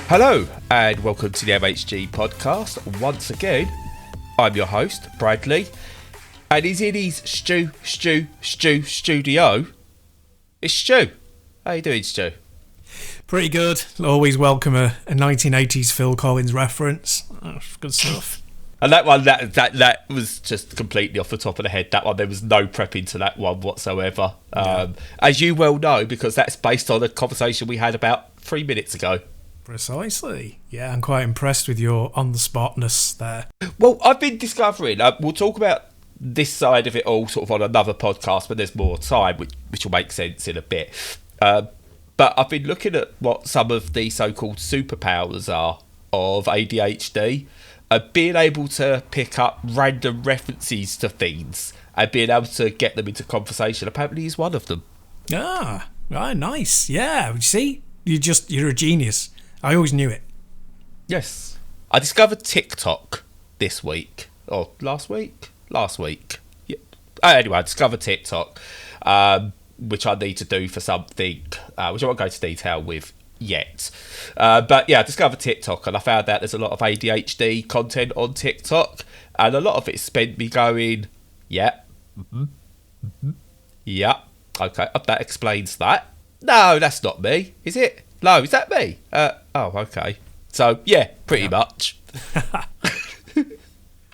Hello and welcome to the MHG podcast. Once again, I'm your host, Bradley, and he's in his studio. It's Stu. How you doing, Stu? Pretty good. Always welcome a 1980s Phil Collins reference. Oh, good stuff. And that one, that was just completely off the top of the head. That one, there was no prep into that one whatsoever. As you well know, because that's based on a conversation we had about 3 minutes ago. Precisely. Yeah, I'm quite impressed with your on-the-spotness there. Well, I've been discovering, we'll talk about this side of it all sort of on another podcast, but there's more time, which will make sense in a bit. But I've been looking at what some of the so-called superpowers are of ADHD. Being able to pick up random references to things and being able to get them into conversation apparently is one of them. Ah, right, nice. Yeah, you see? You're a genius. I always knew it. Yes. I discovered TikTok this week. Or last week? Last week. Yeah. Anyway, I discovered TikTok, which I need to do for something, which I won't go into detail with yet. But yeah, I discovered TikTok and I found out there's a lot of ADHD content on TikTok. And a lot of it spent me going, yeah, yeah, okay, that explains that. No, that's not me, is it? No, is that me? Oh, okay. So, yeah, pretty much.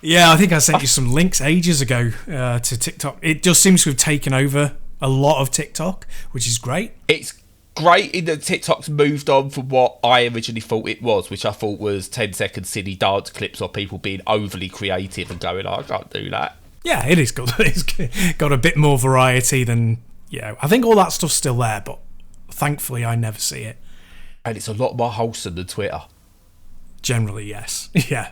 Yeah, I think I sent you some links ages ago to TikTok. It just seems to have taken over a lot of TikTok, which is great. It's great in that TikTok's moved on from what I originally thought it was, which I thought was 10-second silly dance clips or people being overly creative and going, oh, I can't do that. Yeah, it is good. It's got a bit more variety than, I think all that stuff's still there, but thankfully I never see it. And it's a lot more wholesome than Twitter. Generally, yes. Yeah.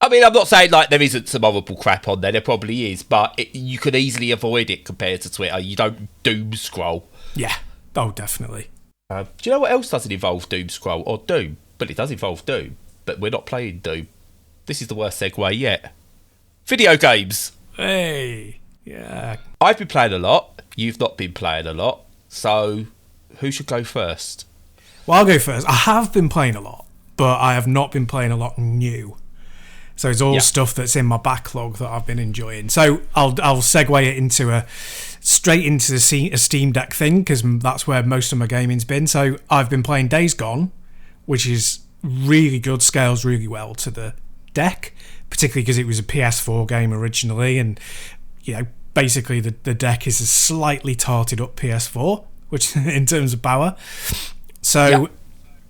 I mean, I'm not saying like there isn't some horrible crap on there. There probably is, but you can easily avoid it compared to Twitter. You don't doom scroll. Yeah. Oh, definitely. Do you know what else doesn't involve doom scroll or Doom? But it does involve Doom. But we're not playing Doom. This is the worst segue yet. Video games. Hey. Yeah. I've been playing a lot. You've not been playing a lot. So who should go first? Well, I'll go first. I have been playing a lot, but I have not been playing a lot new. So it's all stuff that's in my backlog that I've been enjoying. So I'll segue it straight into a Steam Deck thing, because that's where most of my gaming's been. So I've been playing Days Gone, which is really good, scales really well to the deck, particularly because it was a PS4 game originally, and basically the deck is a slightly tarted up PS4, which in terms of power. So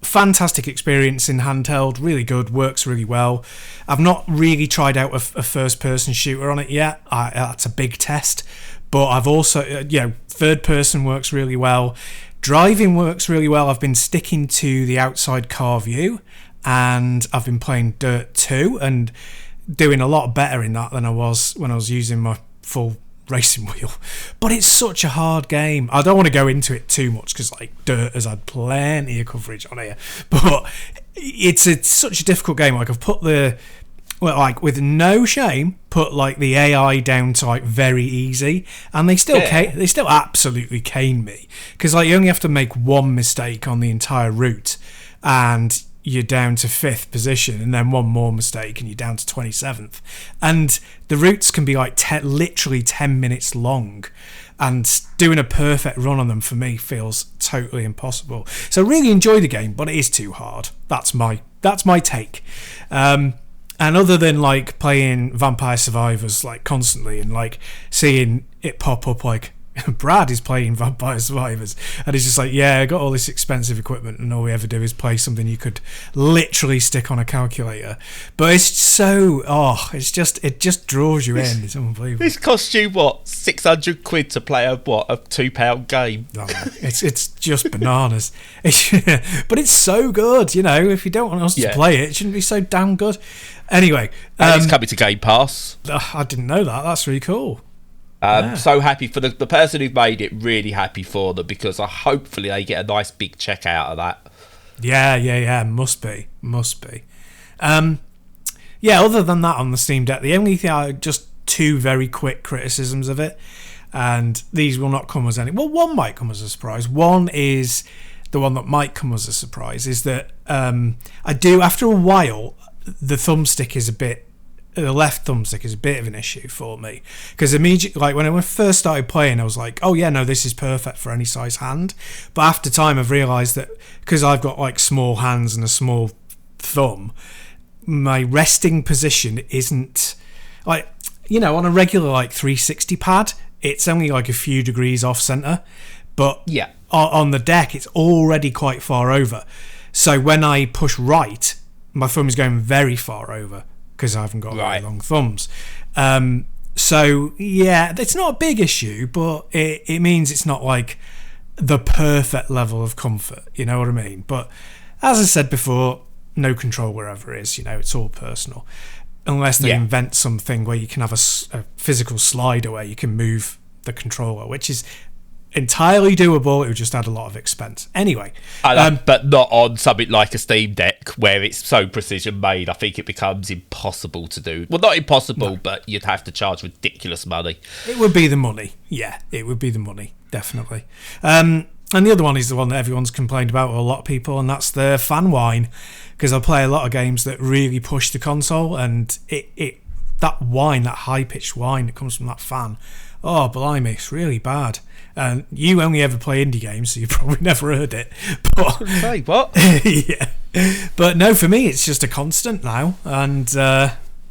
fantastic experience in handheld, really good, works really well. I've not really tried out a first-person shooter on it yet. That's a big test. But I've also, third person works really well. Driving works really well. I've been sticking to the outside car view, and I've been playing Dirt 2 and doing a lot better in that than I was when I was using my full racing wheel. But it's such a hard game. I don't want to go into it too much because Dirt has had plenty of coverage on here, but it's such a difficult game. I've put with no shame put the AI down to very easy, and they still absolutely cane me, because you only have to make one mistake on the entire route and you're down to 5th position, and then one more mistake and you're down to 27th. And the routes can be literally 10 minutes long, and doing a perfect run on them for me feels totally impossible. So really enjoy the game, but it is too hard. That's my take. And other than playing Vampire Survivors constantly and seeing it pop up Brad is playing Vampire Survivors, and he's just I got all this expensive equipment and all we ever do is play something you could literally stick on a calculator. But it's it just draws you in. It's unbelievable. This cost you what, £600 to play a £2 game? Oh, it's just bananas. But it's so good, if you don't want us to play it shouldn't be so damn good. Anyway, and it's coming to Game Pass. I didn't know that. That's really cool. So happy for the person who made it, really happy for them, because hopefully they get a nice big check out of that. Yeah, must be. Other than that on the Steam Deck, the only thing, just two very quick criticisms of it, and these will not come as any, well, one might come as a surprise. One is the one that might come as a surprise, is that I do, after a while, the left thumbstick is a bit of an issue for me, because immediately, like when I first started playing, I was like, oh yeah, no, this is perfect for any size hand. But after time, I've realised that because I've got like small hands and a small thumb, my resting position isn't like, on a regular like 360 pad, it's only like a few degrees off centre, but on the deck it's already quite far over. So when I push right, my thumb is going very far over, because I haven't got very long thumbs. So yeah, it's not a big issue, but it means it's not like the perfect level of comfort, you know what I mean? But as I said before, no control wherever it is, it's all personal. Unless they invent something where you can have a physical slider where you can move the controller, which is entirely doable. It would just add a lot of expense. Anyway. But not on something like a Steam Deck where it's so precision made. I think it becomes impossible to do. Well, not impossible, but you'd have to charge ridiculous money. It would be the money. Yeah, it would be the money, definitely. And the other one is the one that everyone's complained about, or a lot of people, and that's the fan whine. Because I play a lot of games that really push the console, and that whine, that high-pitched whine that comes from that fan, oh, blimey, it's really bad. And you only ever play indie games, so you've probably never heard it. But say what? Yeah, but no, for me, it's just a constant now, and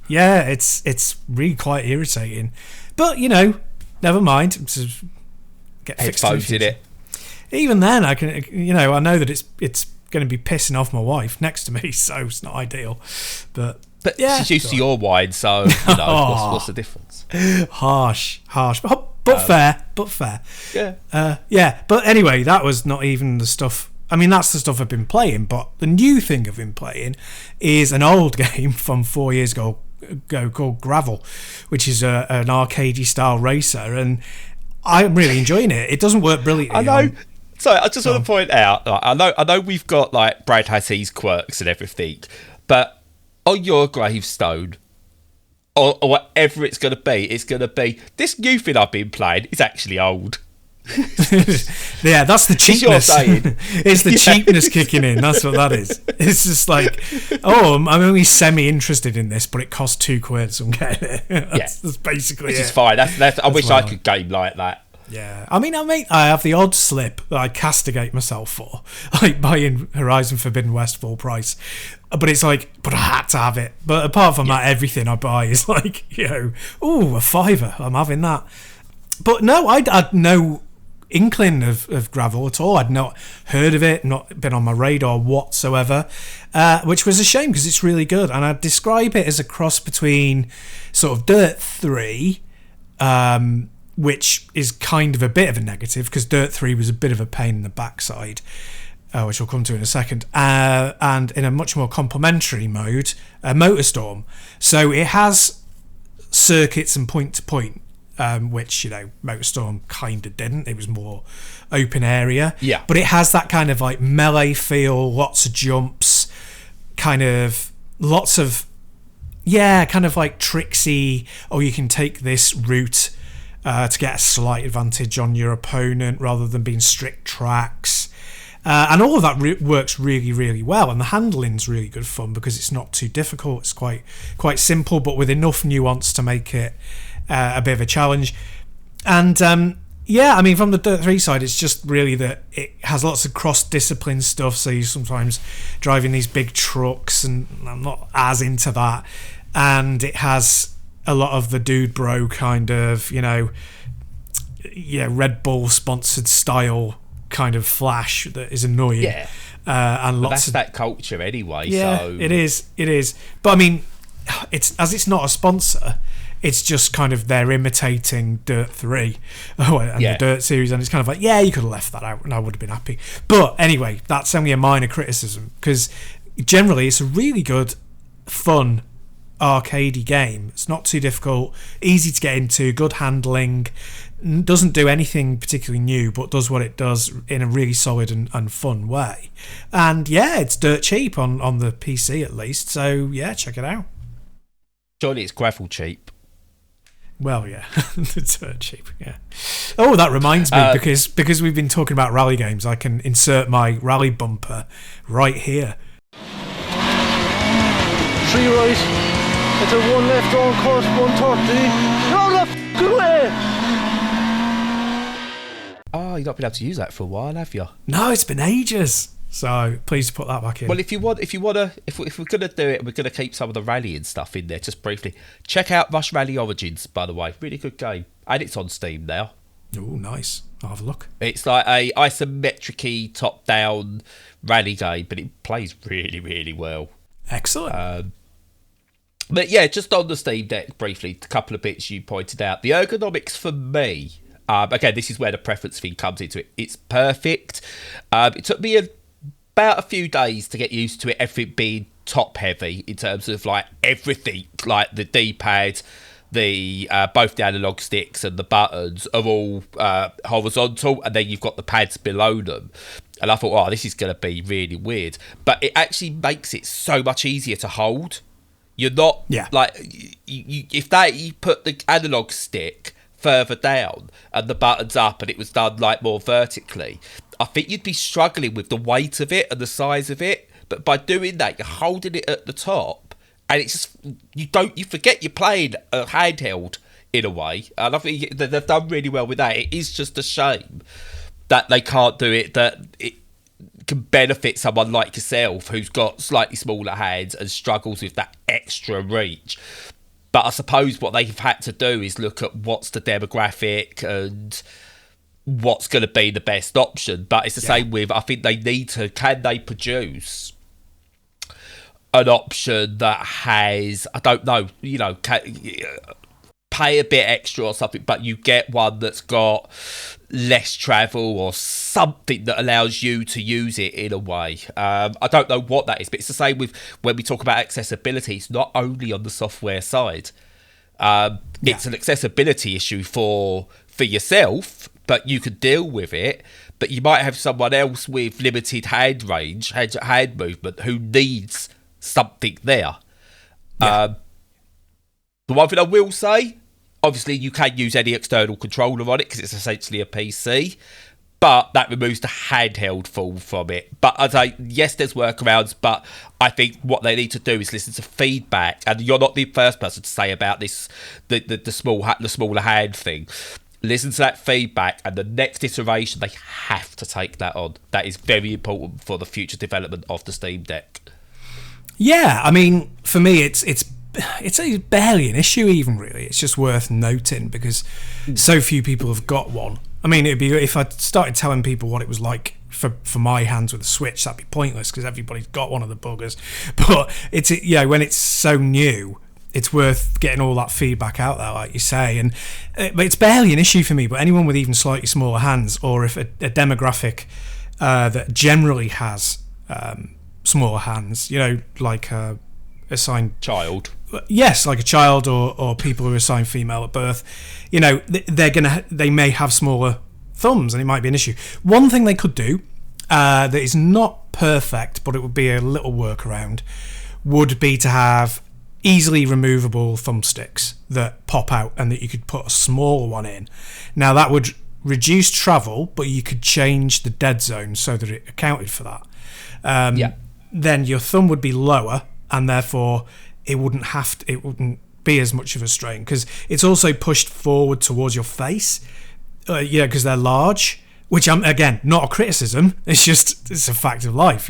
it's really quite irritating. But never mind. Just get fixed. Headphones in it. Even then, I can, I know that it's going to be pissing off my wife next to me, so it's not ideal. But yeah, she's used to your wine, so what's the difference? Harsh, but fair. Yeah. But anyway, that was not even the stuff. I mean, that's the stuff I've been playing. But the new thing I've been playing is an old game from 4 years ago called Gravel, which is an arcadey style racer, and I'm really enjoying it. It doesn't work brilliantly. I know. So I just want to point out, I know we've got like Brad has his quirks and everything, but on your gravestone, or whatever it's going to be this new thing I've been playing is actually old. Yeah, that's the cheapness. It's the cheapness kicking in. That's what that is. It's just like, I'm only semi-interested in this, but it costs £2, so I'm getting it. That's basically which it. is fine. I wish I could game like that. Yeah, I mean, I have the odd slip that I castigate myself for, like buying Horizon Forbidden West full price. But it's like, but I had to have it. But apart from that, everything I buy is like, a £5. I'm having that. But no, I'd had no inkling of Gravel at all. I'd not heard of it, not been on my radar whatsoever, which was a shame because it's really good. And I'd describe it as a cross between sort of Dirt 3, which is kind of a bit of a negative because Dirt 3 was a bit of a pain in the backside, which I'll come to in a second, and in a much more complementary mode, MotorStorm. So it has circuits and point-to-point, which, MotorStorm kind of didn't. It was more open area. Yeah. But it has that kind of like melee feel, lots of jumps, kind of lots of, kind of like tricksy, you can take this route to get a slight advantage on your opponent rather than being strict tracks. And all of that works really, really well. And the handling's really good fun because it's not too difficult. It's quite simple, but with enough nuance to make it a bit of a challenge. And I mean, from the Dirt 3 side, it's just really that it has lots of cross-discipline stuff. So you're sometimes driving these big trucks, and I'm not as into that. And it has a lot of the dude bro kind of, Red Bull sponsored style kind of flash that is annoying. Yeah. And lots of that culture anyway. Yeah, so it is. But I mean, it's not a sponsor. It's just kind of they're imitating Dirt 3 and the Dirt series, and it's kind of like, you could have left that out and I would have been happy. But anyway, that's only a minor criticism because generally it's a really good, fun, arcadey game. It's not too difficult, easy to get into, good handling, doesn't do anything particularly new, but does what it does in a really solid and fun way. And it's dirt cheap on the PC at least, so check it out. Surely it's gravel cheap. Well, it's dirt cheap, Oh, that reminds me, because we've been talking about rally games, I can insert my rally bumper right here. 3 right, into 1 left on course 130. No, the f***ing way! Oh, you've not been able to use that for a while, have you? No, it's been ages. So please put that back in. Well, if we're gonna do it, we're gonna keep some of the rallying stuff in there just briefly. Check out Rush Rally Origins, by the way, really good game, and it's on Steam now. Oh, nice. I'll have a look. It's like a isometric top-down rally game, but it plays really, really well. Excellent. But yeah, just on the Steam Deck briefly, a couple of bits you pointed out. The ergonomics for me, again, this is where the preference thing comes into it. It's perfect. It took me about a few days to get used to it, everything being top heavy in terms of like everything, like the D-pad, the both the analog sticks and the buttons are all horizontal, and then you've got the pads below them. And I thought, oh, this is going to be really weird, but it actually makes it so much easier to hold. You're not like you put the analog stick further down and the buttons up, and it was done like more vertically, I think you'd be struggling with the weight of it and the size of it. But by doing that, you're holding it at the top, and it's just you forget you're playing a handheld in a way. And I think they've done really well with that. It is just a shame that they can't do it, that it can benefit someone like yourself who's got slightly smaller hands and struggles with that extra reach. But I suppose what they've had to do is look at what's the demographic and what's going to be the best option. But it's the same with, I think they need to, can they produce an option that has, I don't know, pay a bit extra or something, but you get one that's got less travel or something that allows you to use it in a way. I don't know what that is, but it's the same with when we talk about accessibility. It's not only on the software side. It's an accessibility issue for yourself, but you can deal with it. But you might have someone else with limited hand range, hand movement, who needs something there. The one thing I will say, obviously you can use any external controller on it because it's essentially a PC, but that removes the handheld fall from it. But I'd say, yes, there's workarounds, but I think what they need to do is listen to feedback. And you're not the first person to say about this, the smaller hand thing. Listen to that feedback, and the next iteration, they have to take that on. That is very important for the future development of the Steam Deck. Yeah, I mean, for me, it's barely an issue even, really. It's just worth noting because so few people have got one. I mean, it'd be, if I started telling people what it was like for my hands with a Switch, that'd be pointless because everybody's got one of the buggers. But it's, when it's so new, it's worth getting all that feedback out there, like you say. And but it's barely an issue for me. But anyone with even slightly smaller hands, or if a demographic that generally has smaller hands, like assigned child. Yes, like a child or people who are assigned female at birth, they may have smaller thumbs, and it might be an issue. One thing they could do that is not perfect, but it would be a little workaround, would be to have easily removable thumbsticks that pop out and that you could put a smaller one in. Now that would reduce travel, but you could change the dead zone so that it accounted for that. Then your thumb would be lower, and therefore it wouldn't be as much of a strain because it's also pushed forward towards your face. Because they're large, which I'm, again, not a criticism. It's a fact of life,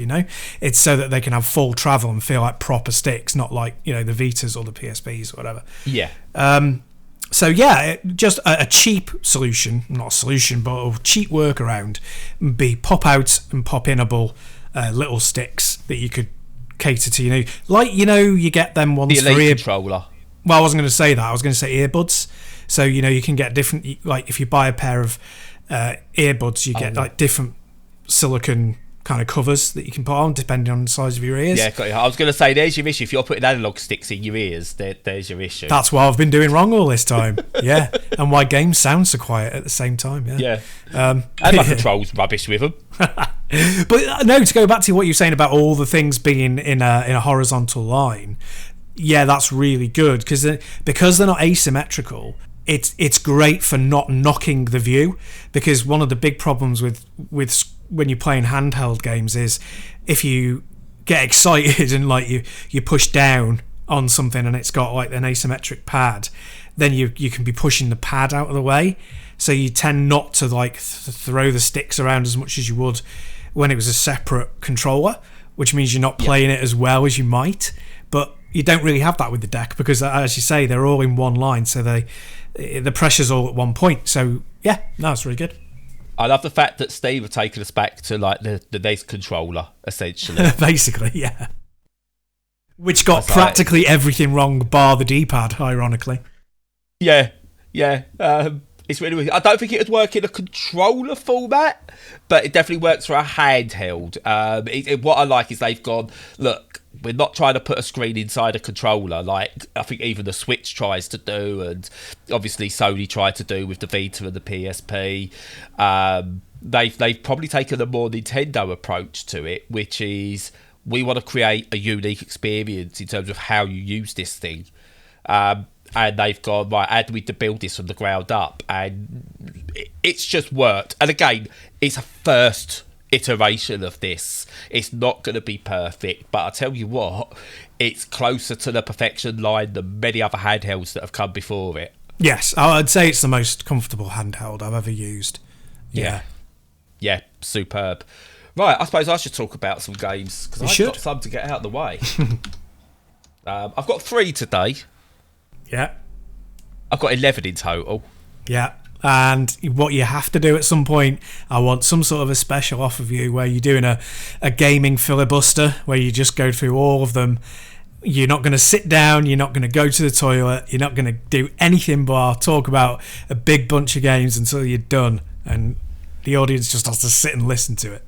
It's so that they can have full travel and feel like proper sticks, not like, the Vitas or the PSPs or whatever. Yeah. Just a cheap solution, not a solution, but a cheap workaround would be pop out and pop inable little sticks that you could cater to, you get them ones the Elite controller. Well, I wasn't going to say that. I was going to say earbuds. So, you can get different, like if you buy a pair of earbuds, you get like different silicone kind of covers that you can put on depending on the size of your ears. Yeah, I was going to say, there's your issue. If you're putting analog sticks in your ears, there's your issue. That's what I've been doing wrong all this time. Yeah. And why games sound so quiet at the same time. Yeah. And my controls rubbish with them. But no, to go back to what you're saying about all the things being in a horizontal line, yeah, that's really good because they're not asymmetrical. it's great for not knocking the view, because one of the big problems with when you're playing handheld games is if you get excited and like you push down on something and it's got like an asymmetric pad, then you can be pushing the pad out of the way, so you tend not to like throw the sticks around as much as you would when it was a separate controller, which means you're not playing it as well as you might. But you don't really have that with the deck, because as you say, they're all in one line, so the pressure's all at one point. So yeah, no, it's really good. I love the fact that Steve have taken us back to like the NES controller, essentially. Basically, yeah. Which got practically everything wrong bar the D-pad, ironically. Yeah. It's really weird. I don't think it would work in a controller format, but it definitely works for a handheld. What I like is they've gone, look, we're not trying to put a screen inside a controller like I think even the Switch tries to do, and obviously Sony tried to do with the Vita and the PSP. They've probably taken a more Nintendo approach to it, which is we want to create a unique experience in terms of how you use this thing. And they've gone, right, how do we build this from the ground up? And it's just worked. And again, it's a first iteration of this. It's not going to be perfect, but I tell you what, it's closer to the perfection line than many other handhelds that have come before it. Yes, I'd say it's the most comfortable handheld I've ever used. Yeah, superb. Right, I suppose I should talk about some games, because I've got some to get out of the way. I've got 3 today. Yeah. I've got 11 in total. Yeah. And what you have to do at some point, I want some sort of a special off of you where you're doing a gaming filibuster, where you just go through all of them. You're not going to sit down, you're not going to go to the toilet, you're not going to do anything but talk about a big bunch of games until you're done. And the audience just has to sit and listen to it.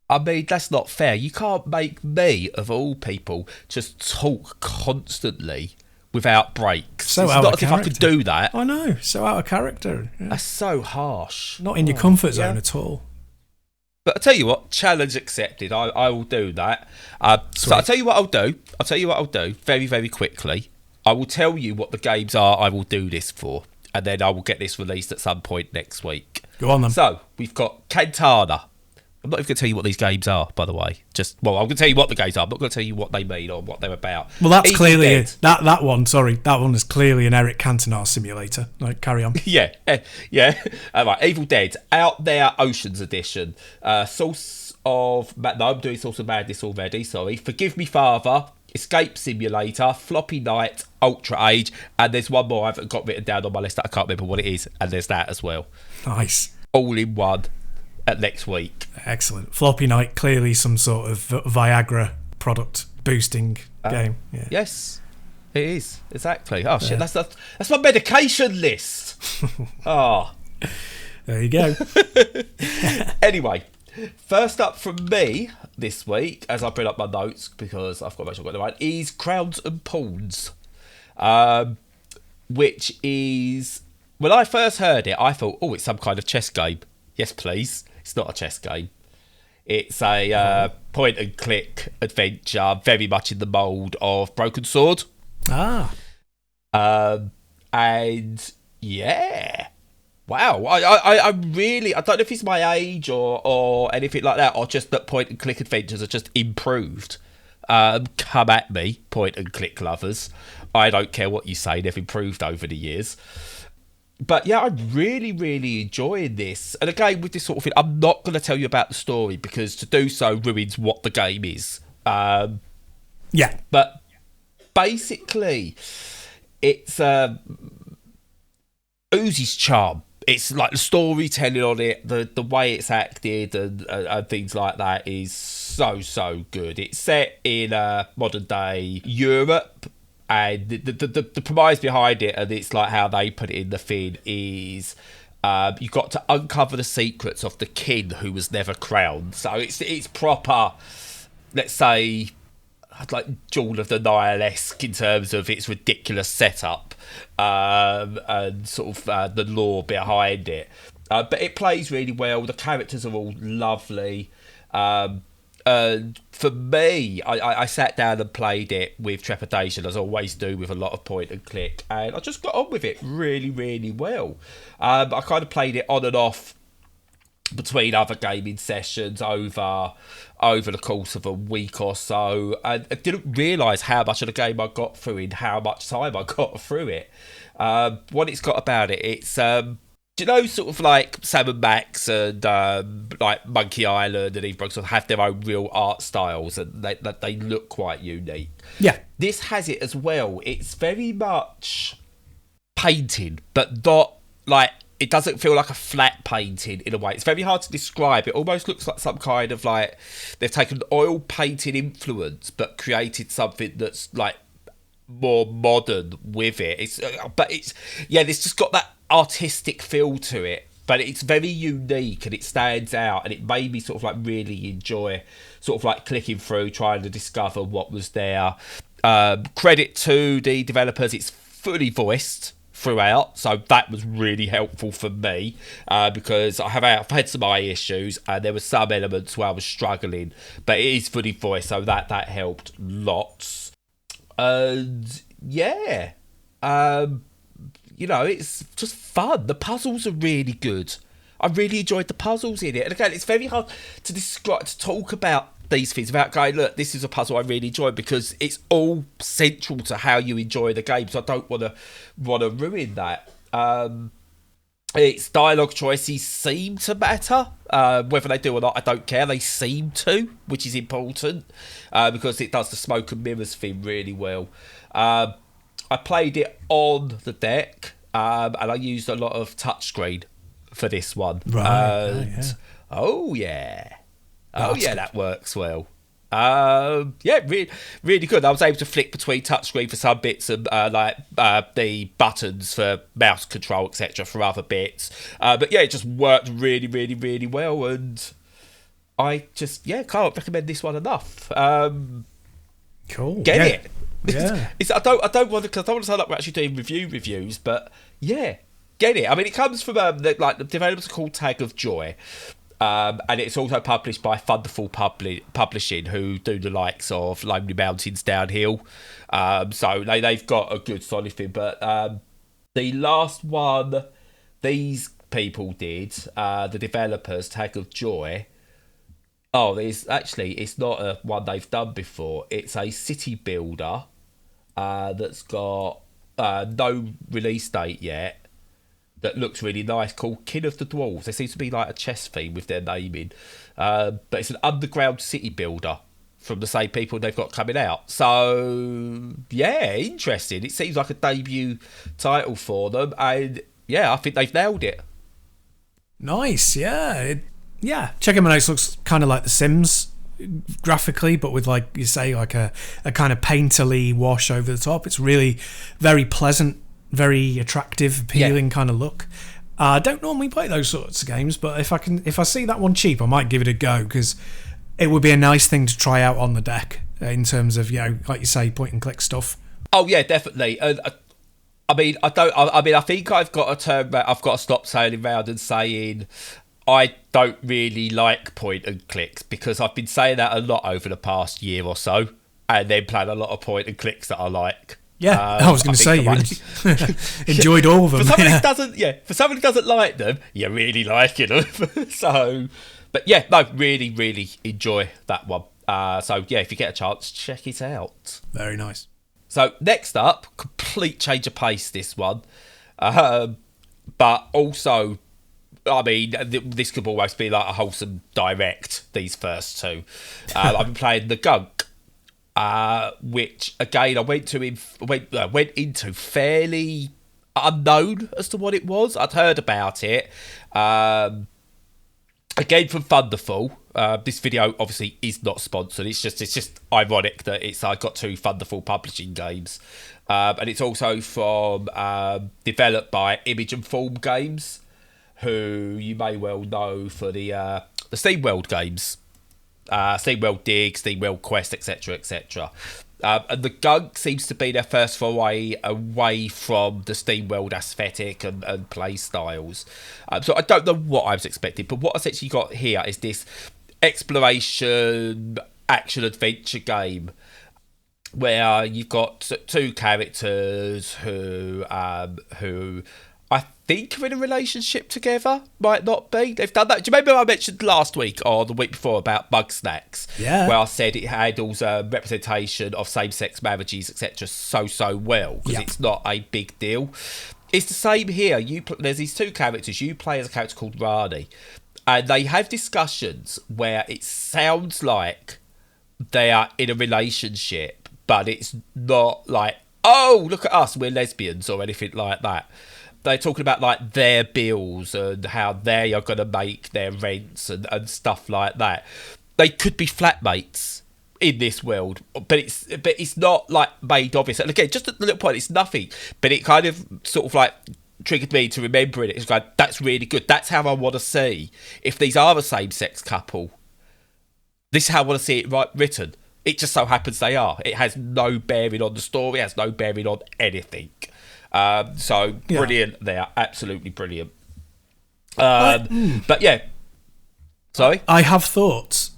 I mean, that's not fair. You can't make me, of all people, just talk constantly without breaks. So it's out not of as if I could do that. I know, so out of character. Yeah. That's so harsh. Not in your comfort zone at all. But I tell you what, challenge accepted. I will do that. So I'll tell you what I'll do very, very quickly. I will tell you what the games are I will do this for, and then I will get this released at some point next week. Go on then. So we've got Cantana. I'm not even going to tell you what these games are, by the way. I'm going to tell you what the games are. I'm not going to tell you what they mean or what they're about. Well, that's clearly that one is clearly an Eric Cantona simulator. Like, carry on. Yeah. Right, Evil Dead, Out There Oceans Edition. Source of... No, I'm doing Source of Madness already, sorry. Forgive Me Father, Escape Simulator, Floppy Night, Ultra Age, and there's one more I haven't got written down on my list that I can't remember what it is, and there's that as well. Nice. All in one. At next week. Excellent. Floppy Night, clearly some sort of Viagra product boosting game. Yeah. Yes, it is. Exactly. Oh, shit, that's my medication list. Oh. There you go. Anyway, first up from me this week, as I bring up my notes, because I've got to make sure I've got the right, is Crowns and Pawns, which is... When I first heard it, I thought, it's some kind of chess game. Yes, please. It's not a chess game. It's a point and click adventure, very much in the mould of Broken Sword. And yeah, wow. I really, I don't know if it's my age or anything like that, or just that point and click adventures are just improved. Come at me, point and click lovers. I don't care what you say; they've improved over the years. But yeah, I'm really, really enjoying this. And again, with this sort of thing, I'm not going to tell you about the story, because to do so ruins what the game is. Yeah. But basically, it's Uzi's charm. It's like the storytelling on it, the way it's acted and things like that is so good. It's set in modern day Europe. And the premise behind it, and it's like how they put it in the thing, is you've got to uncover the secrets of the king who was never crowned. So it's proper, let's say, like Jewel of the Nile-esque in terms of its ridiculous setup and sort of the lore behind it. But it plays really well. The characters are all lovely. And for me, I sat down and played it with trepidation, as I always do with a lot of point and click, and I just got on with it really, really well. I kind of played it on and off between other gaming sessions over the course of a week or so, and I didn't realise how much of the game I got through in how much time I got through it. What it's got about it, it's sort of like Sam & Max and like Monkey Island and Eve Brooks have their own real art styles, and they look quite unique. Yeah, this has it as well. It's very much painted, but not like, it doesn't feel like a flat painting in a way. It's very hard to describe. It almost looks like some kind of like they've taken oil painting influence but created something that's like more modern with it. It's just got that artistic feel to it, but it's very unique and it stands out, and it made me sort of like really enjoy sort of like clicking through trying to discover what was there. Credit to the developers, it's fully voiced throughout, so that was really helpful for me, because I've had some eye issues and there were some elements where I was struggling, but it is fully voiced, so that helped lots. And yeah, it's just fun. The puzzles are really good. I really enjoyed the puzzles in it, and again, it's very hard to describe, to talk about these things without going, look, this is a puzzle I really enjoy, because it's all central to how you enjoy the game, so I don't want to ruin that. Its dialogue choices seem to matter. Whether they do or not, I don't care. They seem to, which is important, because it does the smoke and mirrors thing really well. I played it on the deck, and I used a lot of touchscreen for this one. Right. Oh yeah. That works well. Really, really good. I was able to flick between touchscreen for some bits and the buttons for mouse control, etc., for other bits. But yeah, it just worked really, really, really well, and I just can't recommend this one enough. Cool. Get it? Yeah. I don't want to sound like we're actually doing reviews, but yeah, get it. I mean, it comes from the developers are called Tag of Joy. And it's also published by Thunderful Publishing, who do the likes of Lonely Mountains Downhill. So they've got a good solid thing. But the last one these people did, the developers, Tag of Joy, it's not a one they've done before. It's a city builder that's got no release date yet, that looks really nice, called King of the Dwarves. There seems to be like a chess theme with their naming, but it's an underground city builder from the same people they've got coming out. So yeah, interesting. It seems like a debut title for them, and yeah, I think they've nailed it. Nice. Checking my notes, looks kind of like The Sims graphically, but with, like you say, like a kind of painterly wash over the top. It's really very pleasant, very attractive, appealing kind of look. I don't normally play those sorts of games, but if I see that one cheap, I might give it a go, because it would be a nice thing to try out on the deck in terms of, like you say, point and click stuff. Oh yeah, definitely. I think I've got to stop sailing around and saying I don't really like point and clicks, because I've been saying that a lot over the past year or so, and then playing a lot of point and clicks that I like. Yeah, I was going to say you enjoyed all of them. For somebody who doesn't like them, you're really liking them. So, but yeah, no, really, really enjoy that one. So yeah, if you get a chance, check it out. Very nice. So next up, complete change of pace, this one, but also, I mean, this could almost be like a wholesome direct. These first two, I've been playing the Gunk. Which again I went into fairly unknown as to what it was. I'd heard about it again from Thunderful. This video obviously is not sponsored. It's just ironic that it's got two Thunderful publishing games, and it's also from developed by Image and Form Games, who you may well know for the SteamWorld games. SteamWorld Dig, SteamWorld Quest, etc. And the Gunk seems to be their first foray away from the SteamWorld aesthetic and play styles. So I don't know what I was expecting, but what I essentially got here is this exploration action adventure game where you've got two characters who I think are in a relationship together, might not be. They've done that. Do you remember I mentioned last week or the week before about Bug Snacks? Yeah. Where I said it handles representation of same-sex marriages, etc. so well, because it's not a big deal. It's the same here. There's these two characters. You play as a character called Rani, and they have discussions where it sounds like they are in a relationship, but it's not like, oh, look at us, we're lesbians or anything like that. They're talking about like their bills and how they are going to make their rents and stuff like that. They could be flatmates in this world, but it's not like made obvious. And again, just a little point, it's nothing, but it kind of sort of like triggered me to remember it. It's like, that's really good. That's how I want to see if these are a same-sex couple. This is how I want to see it written. It just so happens they are. It has no bearing on the story. It has no bearing on anything. So brilliant there, absolutely brilliant. But yeah, sorry. I have thoughts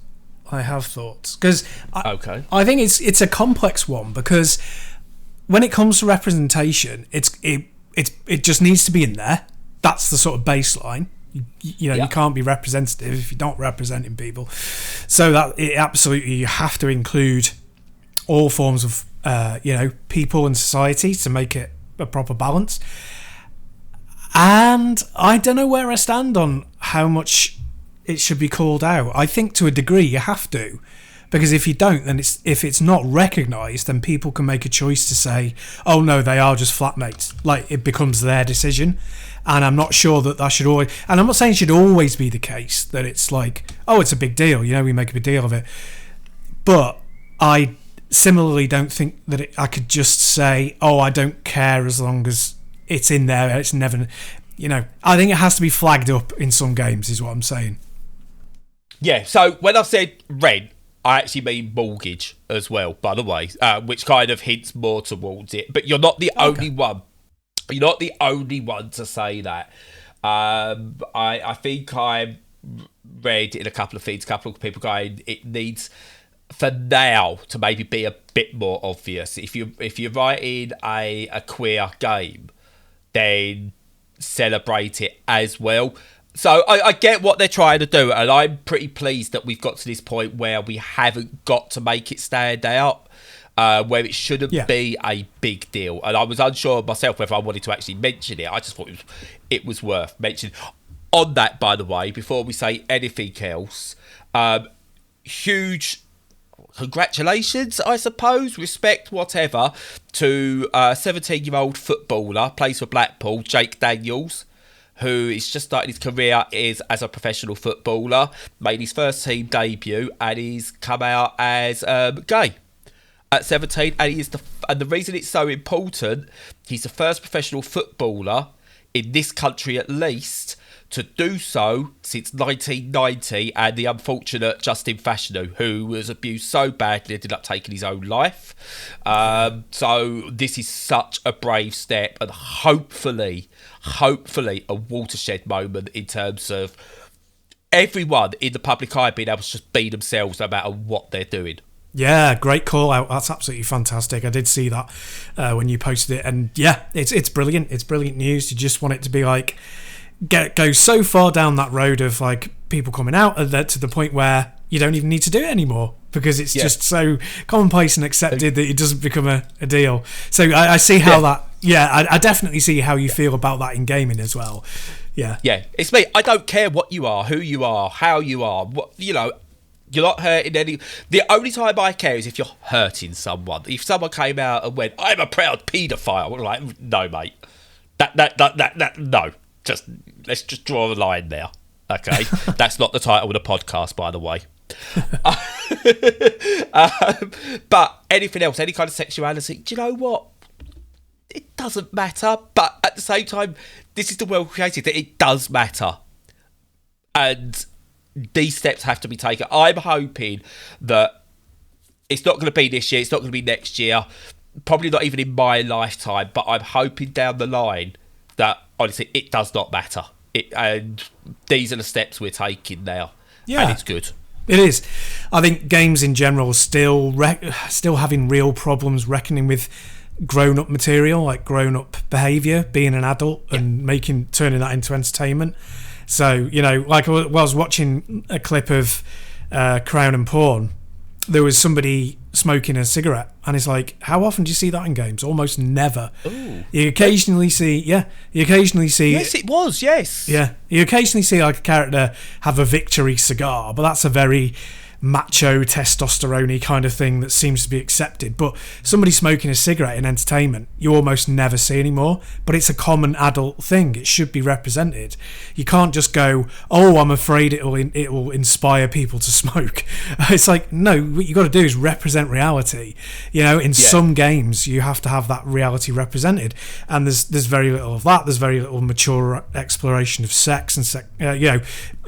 because I think it's a complex one, because when it comes to representation, it just needs to be in there. That's the sort of baseline. You can't be representative if you're not representing people. So that it absolutely, you have to include all forms of people and society to make it a proper balance. And I don't know where I stand on how much it should be called out. I think to a degree you have to, because if you don't, then if it's not recognised, then people can make a choice to say, oh no, they are just flatmates. Like, it becomes their decision. And I'm not sure that should always, and I'm not saying it should always be the case that it's like, oh, it's a big deal, we make a big deal of it. But I similarly don't think that I could just say, oh, I don't care as long as it's in there. It's never, I think it has to be flagged up in some games, is what I'm saying. Yeah, so when I said rent, I actually mean mortgage as well, by the way, which kind of hints more towards it. But you're not the only one. You're not the only one to say that. I think I read in a couple of feeds, a couple of people going, it needs, for now, to maybe be a bit more obvious. If you're writing a queer game, then celebrate it as well. So I get what they're trying to do, and I'm pretty pleased that we've got to this point where we haven't got to make it stand out, where it shouldn't be a big deal. And I was unsure myself whether I wanted to actually mention it. I just thought it was worth mentioning. On that, by the way, before we say anything else, huge congratulations, I suppose, respect, whatever, to 17-year-old footballer, plays for Blackpool, Jake Daniels, who is just starting his career as a professional footballer, made his first team debut, and he's come out as gay at 17. And the reason it's so important, he's the first professional footballer in this country, at least, to do so since 1990, and the unfortunate Justin Fashanu, who was abused so badly ended up taking his own life. So this is such a brave step, and hopefully a watershed moment in terms of everyone in the public eye being able to just be themselves no matter what they're doing. Yeah, great call out. That's absolutely fantastic. I did see that when you posted it, and yeah, it's brilliant. It's brilliant news. You just want it to be like, go so far down that road of like people coming out to the point where you don't even need to do it anymore, because it's just so commonplace and accepted that it doesn't become a deal. So I see how that. Yeah, I definitely see how you feel about that in gaming as well. Yeah, it's me. I don't care what you are, who you are, how you are. What you're not hurting any. The only time I care is if you're hurting someone. If someone came out and went, "I'm a proud paedophile," I'm like, no, mate, that no. Let's just draw the line there. Okay, that's not the title of the podcast, by the way. But anything else, any kind of sexuality, do you know what? It doesn't matter. But at the same time, this is the world created that it does matter, and these steps have to be taken. I'm hoping that it's not going to be this year, it's not going to be next year, probably not even in my lifetime, but I'm hoping down the line that, honestly, it does not matter. And these are the steps we're taking now. Yeah. And it's good. It is. I think games in general still having real problems reckoning with grown-up material, like grown-up behaviour, being an adult and turning that into entertainment. So, like I was watching a clip of Crown and Pawn, there was somebody smoking a cigarette, and it's like, how often do you see that in games? Almost never. Ooh. You occasionally see Yes, it was, yes. Yeah, you occasionally see like a character have a victory cigar, but that's a very macho, testosterone-y kind of thing that seems to be accepted. But somebody smoking a cigarette in entertainment, you almost never see anymore. But it's a common adult thing. It should be represented. You can't just go, oh, I'm afraid it will inspire people to smoke. It's like, no, what you got to do is represent reality. In some games, you have to have that reality represented. And there's very little of that. There's very little mature exploration of sex and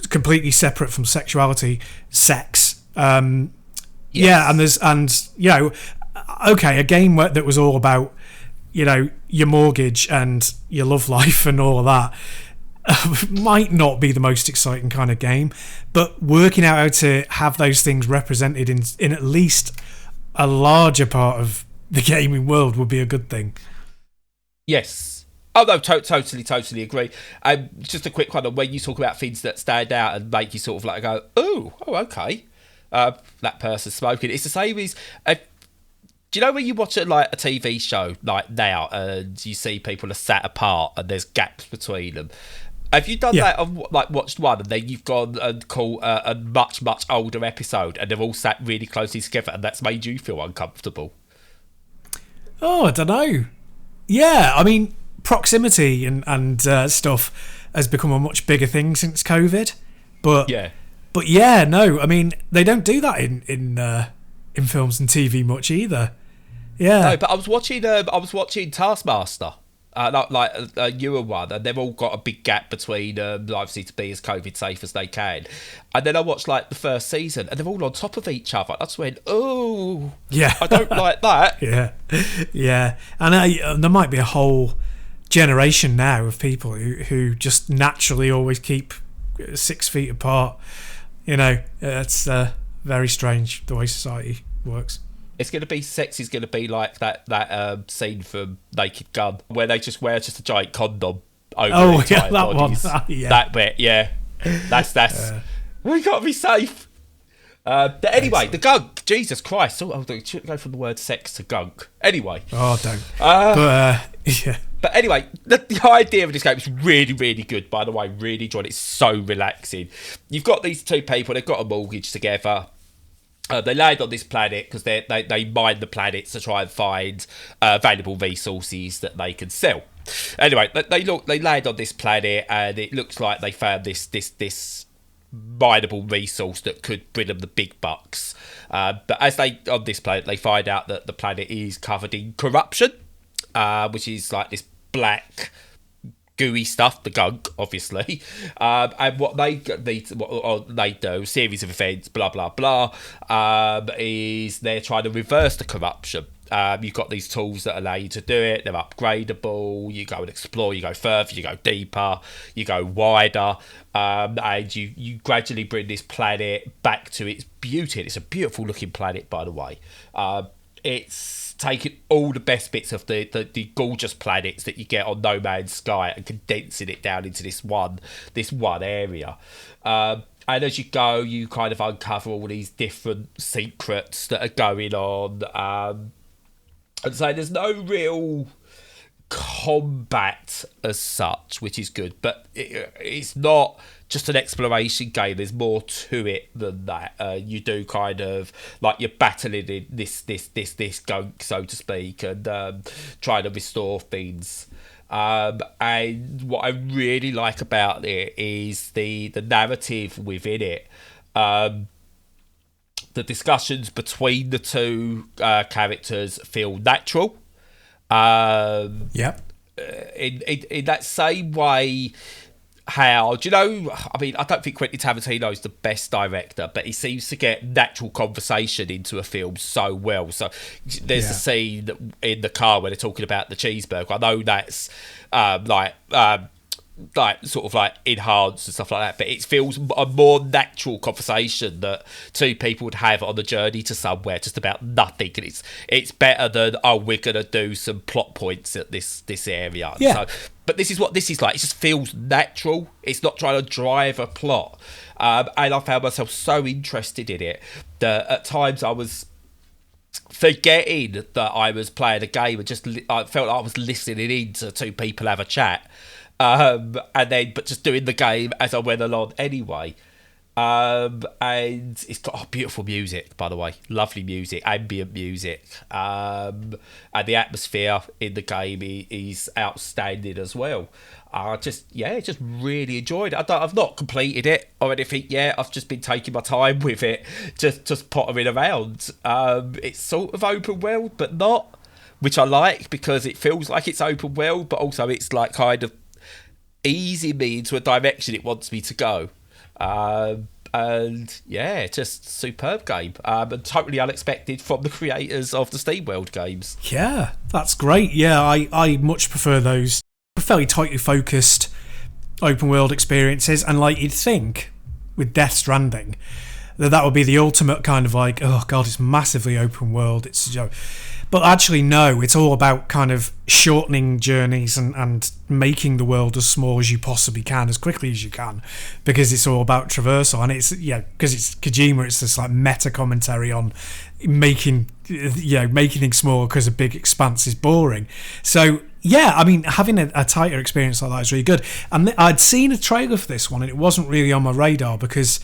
completely separate from sexuality, sex. Yeah, and a game that was all about your mortgage and your love life and all of that might not be the most exciting kind of game, but working out how to have those things represented in at least a larger part of the gaming world would be a good thing. Yes. Oh no, totally agree. Just a quick one on when you talk about things that stand out and make you sort of like go, oh, okay. That person smoking. It's the same as. Do you know when you watch a TV show like now and you see people are sat apart and there's gaps between them? Have you done that? Watched one and then you've gone and called a much older episode and they're all sat really closely together and that's made you feel uncomfortable? Oh, I don't know. Yeah, I mean proximity and stuff has become a much bigger thing since COVID, but yeah. But yeah, no, I mean they don't do that in films and TV much either. Yeah. No, but I was watching Taskmaster, a newer one, and they've all got a big gap between obviously to be as COVID safe as they can. And then I watched the first season, and they're all on top of each other. I just went, oh, yeah, I don't like that. Yeah, and there might be a whole generation now of people who just naturally always keep 6 feet apart. It's very strange the way society works. It's going to be sex is going to be like that scene from Naked Gun where they just wear a giant condom over their entire bodies. That bit, yeah. That's we got to be safe. But anyway, the gunk. Jesus Christ! Should go from the word sex to gunk. Anyway. Oh, don't. Yeah. But anyway, the idea of this game is really, really good, by the way. Really enjoyed it. It's so relaxing. You've got these two people, they've got a mortgage together. They land on this planet because they mine the planets to try and find valuable resources that they can sell. Anyway, they land on this planet and it looks like they found this mineable resource that could bring them the big bucks. But as on this planet, they find out that the planet is covered in corruption, which is like this black gooey stuff, the gunk, obviously. And what they do, series of events, blah blah blah, is they're trying to reverse the corruption. You've got these tools that allow you to do it. They're upgradable. You go and explore. You go further. You go deeper. You go wider. And you gradually bring this planet back to its beauty. And it's a beautiful looking planet, by the way. It's taking all the best bits of the gorgeous planets that you get on No Man's Sky and condensing it down into this one area. And as you go, you kind of uncover all these different secrets that are going on. And so there's no real combat as such, which is good, but it's not just an exploration game. There's more to it than that. You do kind of like you're battling in this gunk, so to speak, and trying to restore things. And what I really like about it is the narrative within it. The discussions between the two characters feel natural. Yep. In that same way, how do you know? I mean, I don't think Quentin Tarantino is the best director, but he seems to get natural conversation into a film so well. So there's a scene in the car where they're talking about the cheeseburger. I know that's like sort of like enhanced and stuff like that, but it feels a more natural conversation that two people would have on the journey to somewhere just about nothing, and it's better than, oh, we're gonna do some plot points at this area. Yeah. So, but this is what this is like. It just feels natural. It's not trying to drive a plot, and I found myself so interested in it that at times I was forgetting that I was playing a game and just I felt like I was listening in to two people have a chat, and then but just doing the game as I went along anyway. And it's got beautiful music, by the way, lovely music, ambient music, and the atmosphere in the game is outstanding as well. Just really enjoyed it. I've not completed it or anything yet. I've just been taking my time with it, just pottering around. It's sort of open world, but not, which I like because it feels like it's open world, but also it's like kind of easing me into a direction it wants me to go. And yeah, just superb game, and totally unexpected from the creators of the SteamWorld games. Yeah, that's great. Yeah, I much prefer those fairly tightly focused open world experiences, and like you'd think with Death Stranding that would be the ultimate kind of like, oh god, it's massively open world, it's, you know, but actually no, it's all about kind of shortening journeys and making the world as small as you possibly can, as quickly as you can, because it's all about traversal. And it's, yeah, because it's Kojima, it's this like meta commentary on making things smaller because a big expanse is boring. So yeah, I mean, having a tighter experience like that is really good. And I'd seen a trailer for this one and it wasn't really on my radar because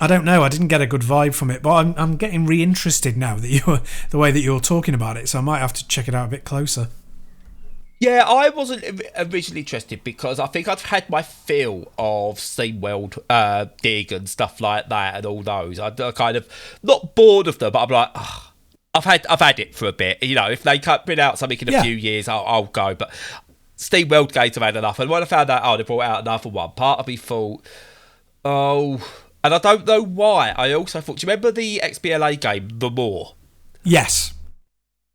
I don't know, I didn't get a good vibe from it, but I'm getting re-interested now that the way that you're talking about it, so I might have to check it out a bit closer. Yeah, I wasn't originally interested because I think I've had my fill of SteamWorld Dig and stuff like that and all those. I'm kind of not bored of them, but I'm like, oh, I've had it for a bit. You know, if they bring out something in a few years, I'll go. But SteamWorld games have had enough. And when I found out, they brought out another one, part of me thought, oh... And I don't know why. I also thought, do you remember the XBLA game, The More? Yes.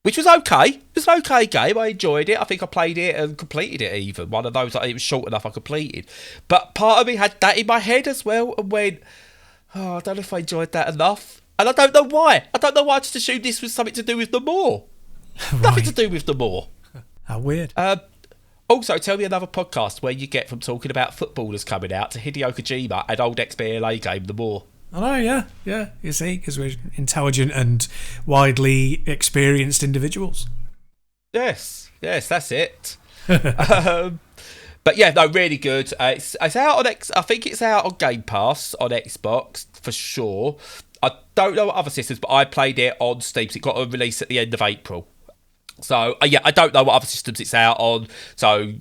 Which was okay. It was an okay game. I enjoyed it. I think I played it and completed it even. One of those, like, it was short enough I completed. But part of me had that in my head as well and went, oh, I don't know if I enjoyed that enough. And I don't know why. I just assumed this was something to do with The More. Right. Nothing to do with The More. How weird. Also, tell me another podcast where you get from talking about footballers coming out to Hideo Kojima and old XBLA game, The More. I know, yeah. You see, because we're intelligent and widely experienced individuals. Yes, that's it. But yeah, no, really good. It's out on I think it's out on Game Pass on Xbox for sure. I don't know what other systems, but I played it on Steam. So it got a release at the end of April. So, yeah, I don't know what other systems it's out on, so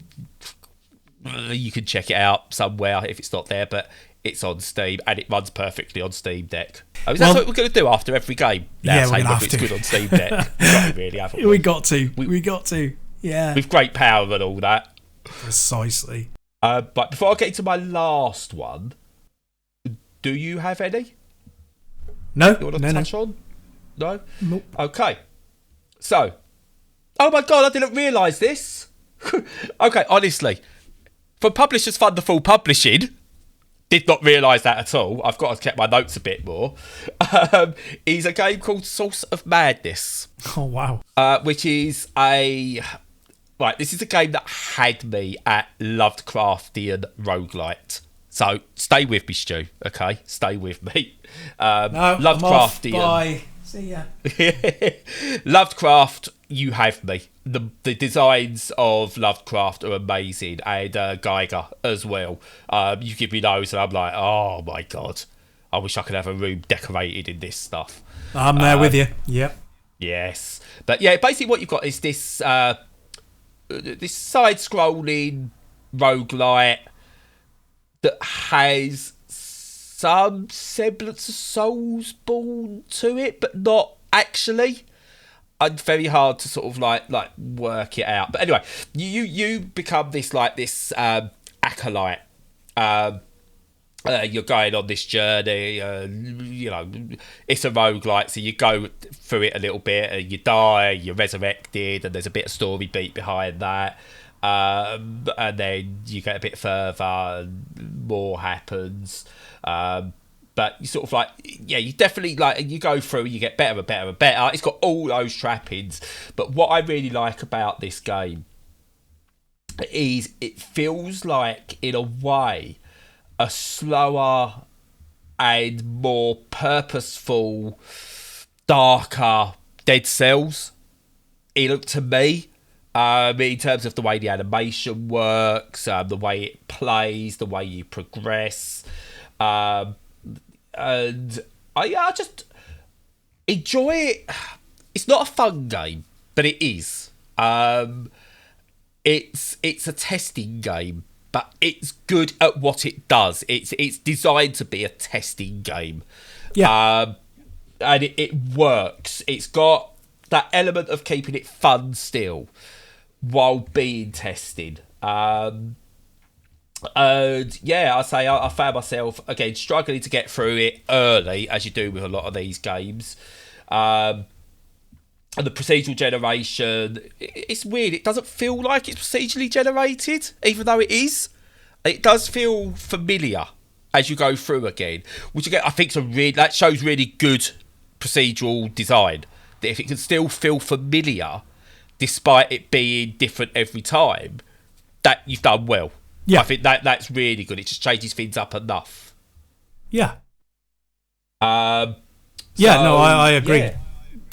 you can check it out somewhere if it's not there, but it's on Steam, and it runs perfectly on Steam Deck. Is that what we're going to do after every game? Yeah, we're going to have to. It's good on Steam Deck. Really, haven't we? We got to, yeah. With great power and all that. Precisely. But before I get into my last one, do you have any? No. You want to touch on? No? Nope. Okay. So... Oh my god, I didn't realise this. Okay, honestly. From Publishers Fund the Full Publishing, did not realise that at all. I've got to check my notes a bit more. Is a game called Source of Madness. Oh, wow. Which is a... Right, this is a game that had me at Lovecraftian roguelite. So, stay with me, Stu, okay? Stay with me. No, Lovecraftian. I'm off. Bye. See ya. Lovecraft, you have me. The designs of Lovecraft are amazing, and Geiger as well. You give me those, and I'm like, oh my god, I wish I could have a room decorated in this stuff. I'm there with you. Yep. Yes, but yeah, basically what you've got is this this side-scrolling roguelite that has some semblance of Soulsborne to it, but not actually. It's very hard to sort of like work it out. But anyway, you become this acolyte. You're going on this journey. You know, it's a roguelite, so you go through it a little bit, and you die, you're resurrected, and there's a bit of story beat behind that. and then you get a bit further, and more happens. But you sort of like, yeah, you definitely like, you go through, you get better and better and better. It's got all those trappings. But what I really like about this game is it feels like, in a way, a slower and more purposeful, darker Dead Cells. It looked to me, in terms of the way the animation works, the way it plays, the way you progress. And I just enjoy it. It's not a fun game, but it is. It's a testing game, but it's good at what it does. It's designed to be a testing game. Yeah. And it works. It's got that element of keeping it fun still while being tested. And yeah, I found myself, again, struggling to get through it early, as you do with a lot of these games. And the procedural generation, it's weird. It doesn't feel like it's procedurally generated, even though it is. It does feel familiar as you go through again, which again I think that shows really good procedural design. That if it can still feel familiar, despite it being different every time, that you've done well. Yeah, I think that's really good. It just changes things up enough. Yeah. I agree. Yeah.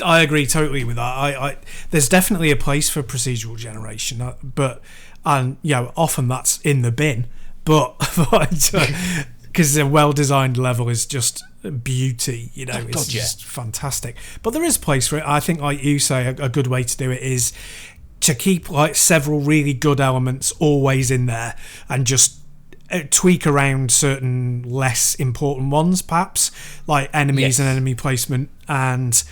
I agree totally with that. I there's definitely a place for procedural generation, but often that's in the bin. But because a well-designed level is just beauty, it's just fantastic. But there is a place for it. I think, like you say, a good way to do it is to keep like several really good elements always in there and just tweak around certain less important ones, perhaps, like enemies and enemy placement and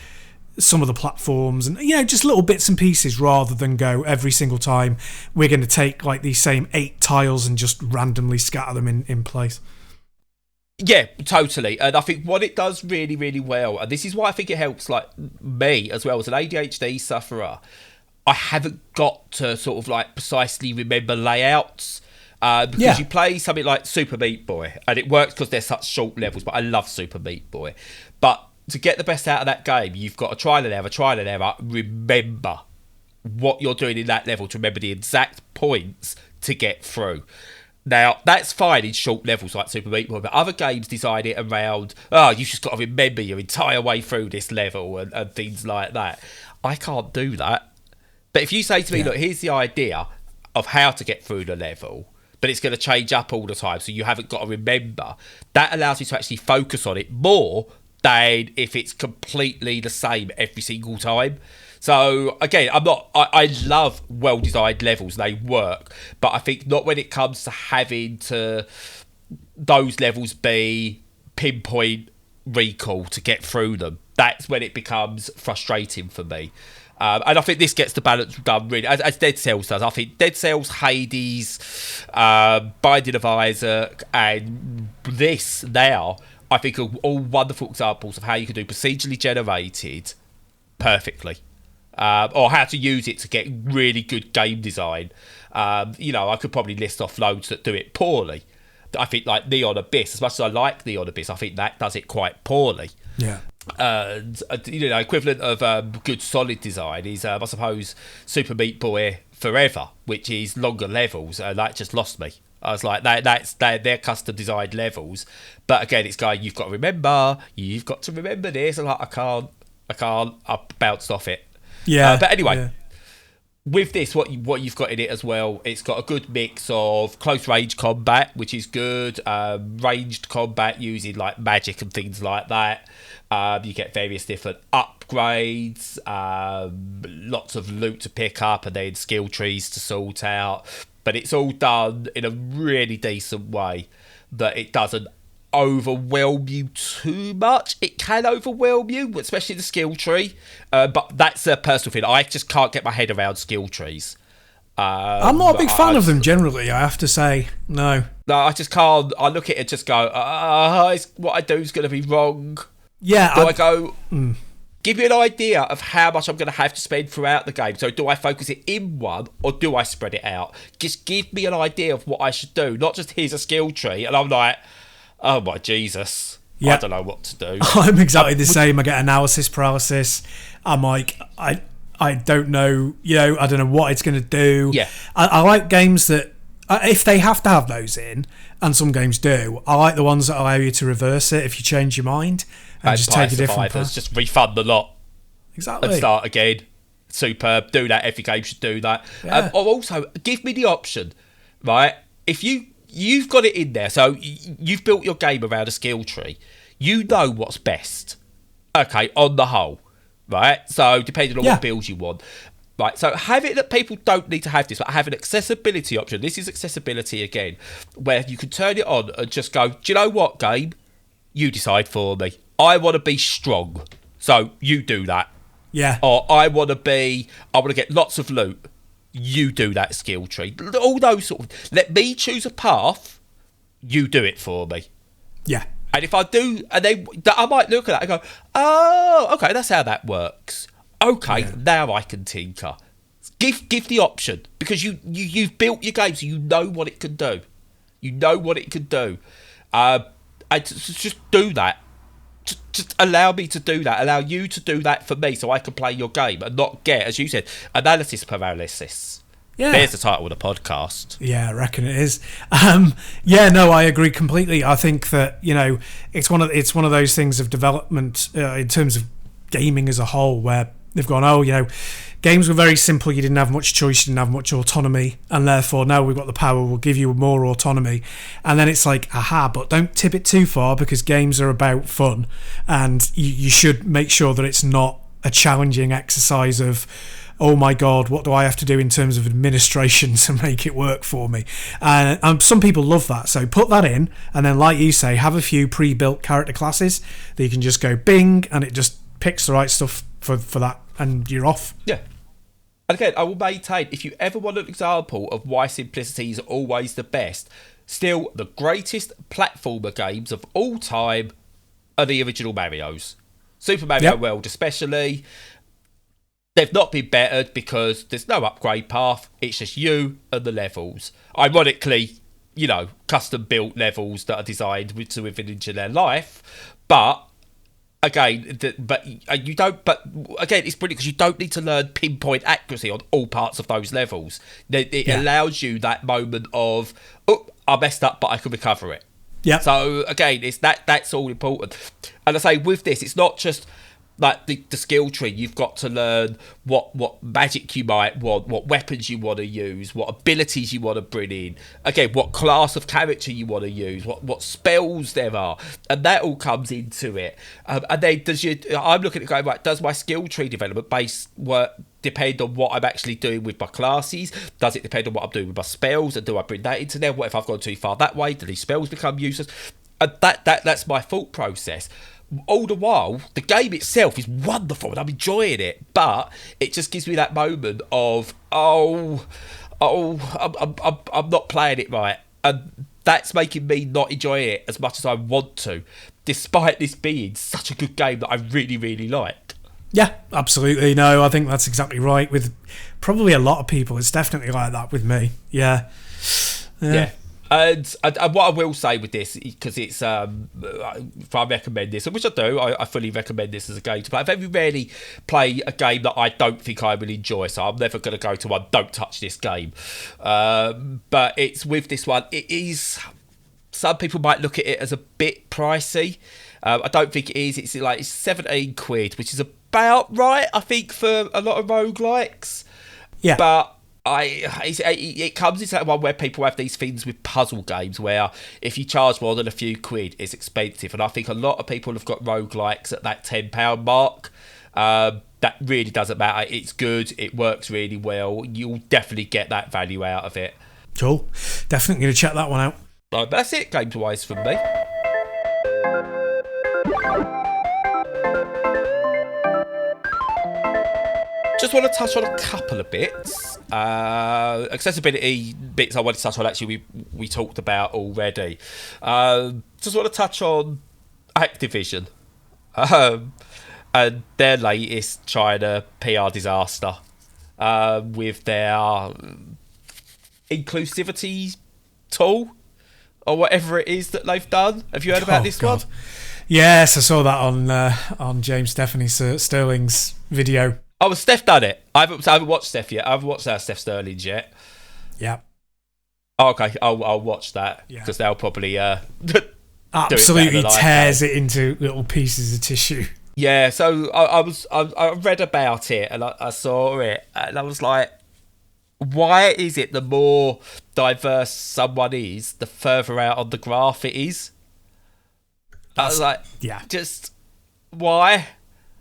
some of the platforms and, just little bits and pieces, rather than go every single time we're going to take like these same 8 tiles and just randomly scatter them in place. Yeah, totally. And I think what it does really, really well, and this is why I think it helps like me as well as an ADHD sufferer, I haven't got to sort of like precisely remember layouts, because you play something like Super Meat Boy and it works because they're such short levels, but I love Super Meat Boy. But to get the best out of that game, you've got to trial and error, remember what you're doing in that level, to remember the exact points to get through. Now, that's fine in short levels like Super Meat Boy, but other games design it around, you've just got to remember your entire way through this level and things like that. I can't do that. But if you say to me, look, here's the idea of how to get through the level, but it's going to change up all the time, so you haven't got to remember, that allows me to actually focus on it more than if it's completely the same every single time. So again, I love well-designed levels, they work, but I think not when it comes to having to those levels be pinpoint recall to get through them. That's when it becomes frustrating for me. And I think this gets the balance done really, as Dead Cells does. I think Dead Cells, Hades, Binding of Isaac, and this now, I think are all wonderful examples of how you can do procedurally generated perfectly. Or how to use it to get really good game design. I could probably list off loads that do it poorly. I think like Neon Abyss, as much as I like Neon Abyss, I think that does it quite poorly. Yeah. And equivalent of good solid design is I suppose Super Meat Boy Forever, which is longer levels, and that just lost me. I was like, that's their custom designed levels, but again, it's going, you've got to remember this. I'm like, I can't. I bounced off it. Yeah. But anyway, with this, what you've got in it as well, it's got a good mix of close range combat, which is good, ranged combat using like magic and things like that. You get various different upgrades, lots of loot to pick up, and then skill trees to sort out. But it's all done in a really decent way that it doesn't overwhelm you too much. It can overwhelm you, especially the skill tree, but that's a personal thing. I just can't get my head around skill trees. I'm not a big fan of them generally, I have to say. No, I just can't. I look at it and just go, what I do is going to be wrong. Yeah. I go, Give me an idea of how much I'm going to have to spend throughout the game. So do I focus it in one or do I spread it out? Just give me an idea of what I should do. Not just here's a skill tree and I'm like, oh my Jesus. I don't know what to do. I'm exactly the same. I get analysis paralysis. I'm like, I don't know, I don't know what it's going to do. Yeah. I like games that, if they have to have those in, and some games do, I like the ones that allow you to reverse it if you change your mind and just take a different path. Just refund the lot. Exactly. And start again. Superb. Do that. Every game should do that. Yeah. Or also, give me the option, right? If you've got it in there, so you've built your game around a skill tree. You know what's best. Okay, on the whole, right? So depending on what builds you want. Right, so have it that people don't need to have this, but have an accessibility option. This is accessibility again, where you can turn it on and just go, do you know what, game? You decide for me. I want to be strong, so you do that. Yeah. Or I want to get lots of loot. You do that skill tree. All those sort of... Let me choose a path. You do it for me. Yeah. And if I do, and then I might look at that and go, oh, okay, that's how that works. Okay, now I can tinker. Give the option, because you've built your game, so you know what it can do. You know what it can do. And just do that. Just allow me to do that. Allow you to do that for me, so I can play your game and not get, as you said, analysis paralysis. Yeah. There's the title of the podcast. Yeah, I reckon it is. I agree completely. I think that it's one of those things of development in terms of gaming as a whole, where they've gone, games were very simple. You didn't have much choice. You didn't have much autonomy, and therefore now we've got the power. We'll give you more autonomy, and then it's like, aha! But don't tip it too far, because games are about fun, and you should make sure that it's not a challenging exercise of, oh my God, what do I have to do in terms of administration to make it work for me? And some people love that. So put that in, and then, like you say, have a few pre-built character classes that you can just go bing, and it just picks the right stuff for that, and you're off. Yeah. And again, I will maintain, if you ever want an example of why simplicity is always the best, still the greatest platformer games of all time are the original Marios. Super Mario World especially. They've not been bettered because there's no upgrade path. It's just you and the levels. Ironically, custom built levels that are designed to within into their life. But again, you don't. But again, it's brilliant because you don't need to learn pinpoint accuracy on all parts of those levels. It allows you that moment of, oh, I messed up, but I can recover it. Yeah. So again, it's that's all important. And I say with this, it's not just like the skill tree. You've got to learn what magic you might want, what weapons you want to use, what abilities you want to bring in. Again, what class of character you want to use, what spells there are, and that all comes into it. And then I'm looking at going, right, does my skill tree development base work depend on what I'm actually doing with my classes? Does it depend on what I'm doing with my spells? And do I bring that into there? What if I've gone too far that way? Do these spells become useless? And that's my thought process. All the while, the game itself is wonderful and I'm enjoying it, but it just gives me that moment of, I'm not playing it right, and that's making me not enjoy it as much as I want to, despite this being such a good game that I really, really like. Yeah, absolutely. No, I think that's exactly right. With probably a lot of people, it's definitely like that with me. Yeah. And what I will say with this, because it's, if I recommend this, which I do, I fully recommend this as a game to play. I very rarely play a game that I don't think I will enjoy, so I'm never going to go to one, don't touch this game. But it's with this one, it is, some people might look at it as a bit pricey. I don't think it is. It's like, it's 17 quid, which is about right, I think, for a lot of roguelikes. Yeah. But it comes into that one where people have these things with puzzle games where if you charge more than a few quid, it's expensive. And I think a lot of people have got roguelikes at that £10 mark. That really doesn't matter. It's good. It works really well. You'll definitely get that value out of it. Cool. Definitely going to check that one out. So that's it, games-wise, from me. Just want to touch on a couple of bits. Accessibility bits I want to touch on, actually, we talked about already. Just want to touch on Activision. and their latest China PR disaster with their inclusivity tool or whatever it is that they've done. Have you heard about this one? Yes, I saw that on James Stephanie Sterling's video. Oh, Steph done it. I haven't watched Steph yet. I haven't watched Steph Sterling's yet. Yeah. Oh, okay, I'll watch that because they'll probably absolutely tears it into little pieces of tissue. Yeah, so I read about it and I saw it and I was like, why is it the more diverse someone is, the further out on the graph it is? I was like, just why?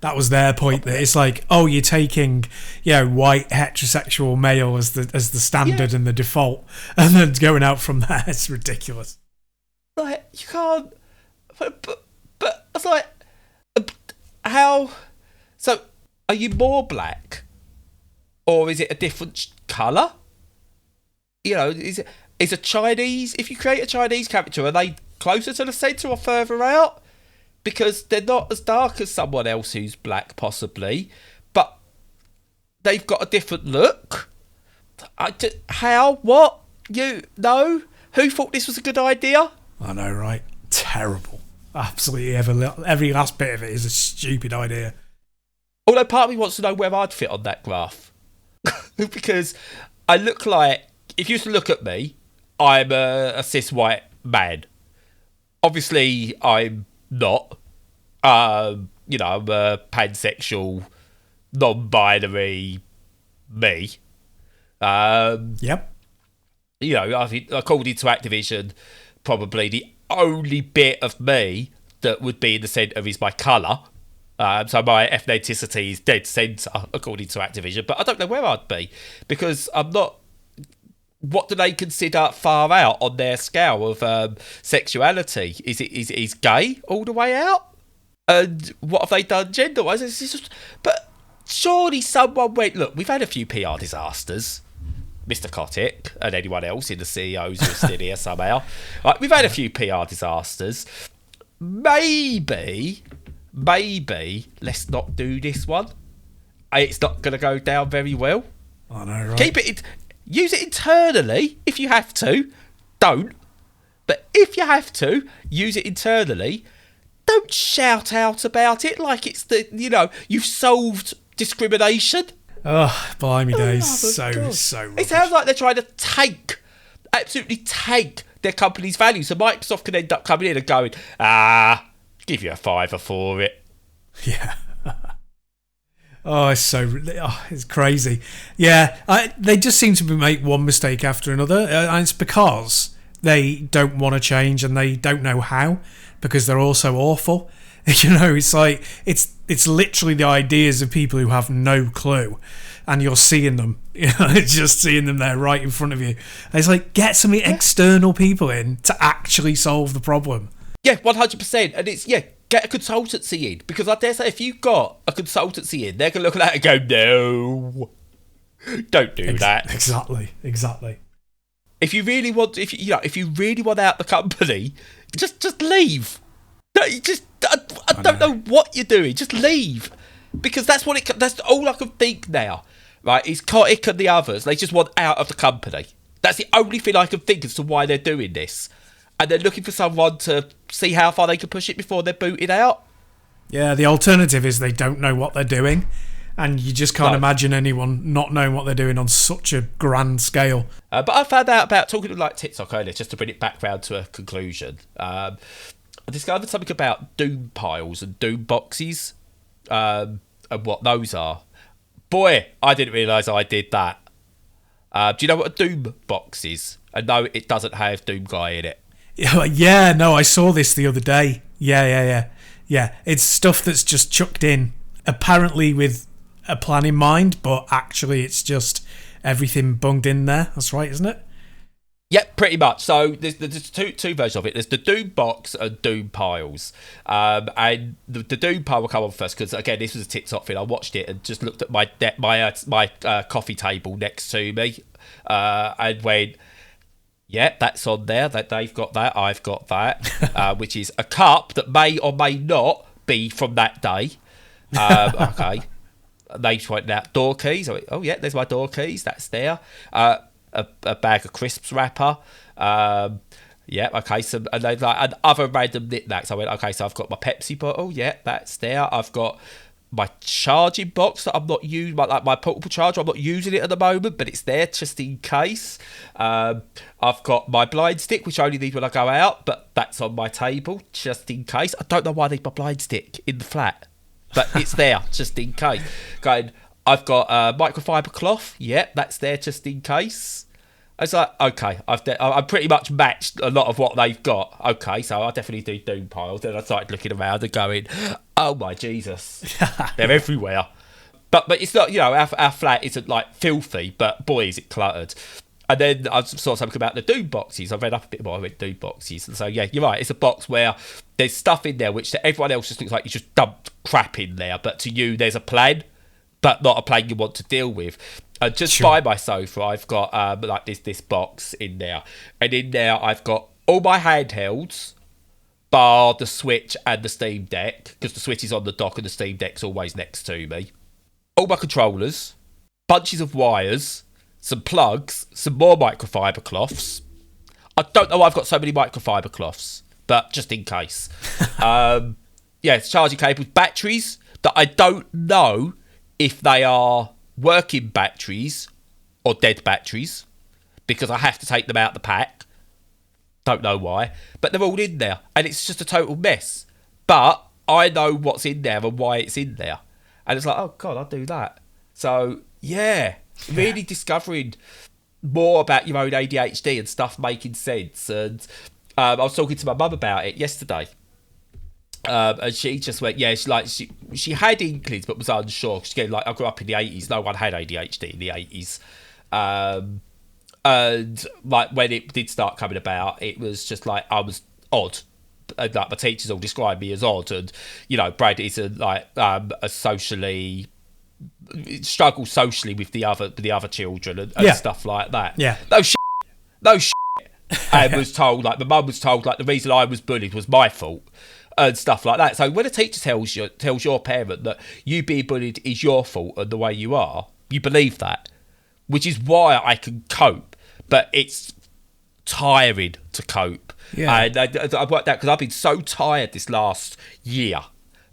That was their point. That it's like, oh, you're taking, white heterosexual male as the standard and the default, and then going out from there. It's ridiculous. Like, you can't. But I was like, how? So, are you more black, or is it a different colour? Is a Chinese? If you create a Chinese character, are they closer to the centre or further out? Because they're not as dark as someone else who's black, possibly, but they've got a different look. How? What? Who thought this was a good idea? I know, right? Terrible. Absolutely, every last bit of it is a stupid idea. Although part of me wants to know where I'd fit on that graph. Because I look like, if you used to look at me, I'm a cis white man. Obviously, I'm not. I'm a pansexual, non-binary me. Yep. I think, according to Activision, probably the only bit of me that would be in the centre is my colour. So my ethnicity is dead centre, according to Activision. But I don't know where I'd be, because I'm not... What do they consider far out on their scale of sexuality? Is gay all the way out? And what have they done gender-wise? But surely someone went, look, we've had a few PR disasters, Mr. Kotick and anyone else in the CEOs who are still here somehow. Right, we've had a few PR disasters. Maybe let's not do this one. It's not going to go down very well. I know, right? Use it internally if you have to. Don't. But if you have to, use it internally. Don't shout out about it like it's you've solved discrimination. Oh, blimey days. So rubbish. It sounds like they're trying to absolutely tank their company's value. So Microsoft can end up coming in and going, give you a $5 for it. Yeah. Oh, it's crazy. Yeah, they just seem to make one mistake after another, and it's because they don't want to change and they don't know how, because they're all so awful. It's like it's literally the ideas of people who have no clue, and you're seeing them. Just seeing them there right in front of you. And it's like, get some external people in to actually solve the problem. Yeah, 100%, and it's get a consultancy in, because I dare say if you've got a consultancy in, they're going to look at that and go, no, don't do that. Exactly. If you really want, if you really want out the company, just leave. I don't know what you're doing. Just leave, because that's all I can think now. Right? Is Kotick and the others? They just want out of the company. That's the only thing I can think as to why they're doing this. And they're looking for someone to see how far they can push it before they're booted out. Yeah, the alternative is they don't know what they're doing. And you just can't imagine anyone not knowing what they're doing on such a grand scale. But I found out about, talking to TikTok earlier, just to bring it back round to a conclusion. I discovered something about Doom piles and Doom boxes and what those are. Boy, I didn't realise I did that. Do you know what a Doom box is? And no, it doesn't have Doom Guy in it. Yeah, no, I saw this the other day. Yeah. It's stuff that's just chucked in, apparently with a plan in mind, but actually it's just everything bunged in there. That's right, isn't it? Yep, pretty much. So there's two versions of it. There's the Doom box and Doom piles. And the Doom pile will come on first, because again, this was a TikTok thing. I watched it and just looked at my coffee table next to me and went, yeah, that's on there. That they've got that. I've got that. Which is a cup that may or may not be from that day. Okay. They pointed out door keys. I went, oh yeah, there's my door keys. That's there. A bag of crisps wrapper. Yeah, okay. So and they like and other random knickknacks. I went, okay. So I've got my Pepsi bottle. Yeah, that's there. I've got my charging box that I'm not using, like my portable charger. I'm not using it at the moment, but it's there just in case. I've got my blind stick, which I only need when I go out, but that's on my table just in case. I don't know why I need my blind stick in the flat, but it's there just in case. Going, I've got microfiber cloth. Yeah, that's there just in case. I was like, okay, I've pretty much matched a lot of what they've got. Okay, so I definitely do doom piles. Then I started looking around and going, oh my Jesus, they're everywhere. But it's not, our flat isn't like filthy, but boy, is it cluttered. And then I saw something about the doom boxes. I read up a bit more. I went doom boxes, and so yeah, you're right. It's a box where there's stuff in there which to everyone else just looks like you just dumped crap in there, but to you there's a plan, but not a plan you want to deal with. Just by my sofa, I've got like this box in there, and in there I've got all my handhelds, bar the Switch and the Steam Deck, because the Switch is on the dock and the Steam Deck's always next to me. All my controllers, bunches of wires, some plugs, some more microfiber cloths. I don't know why I've got so many microfiber cloths, but just in case. It's charging cables, batteries that I don't know if they are working batteries or dead batteries, because I have to take them out the pack. Don't know why, but they're all in there, and it's just a total mess. But I know what's in there and why it's in there, and it's like, oh god, I'll do that. So yeah, really discovering more about your own ADHD and stuff making sense. And I was talking to my mum about it yesterday. And she just went, yeah, she had inklings but was unsure. She goes, like, I grew up in the 80s, no one had ADHD in the 80s. And like when it did start coming about, it was just like I was odd. And, like my teachers all described me as odd, and Brad is a socially struggles socially with the other children and stuff like that. Yeah. No shit. And was told, like, my mum was told, like, the reason I was bullied was my fault and stuff like that. So when a teacher tells your parent that you being bullied is your fault and the way you are, you believe that, which is why I can cope. But it's tiring to cope. Yeah. And I've worked out because I've been so tired this last year.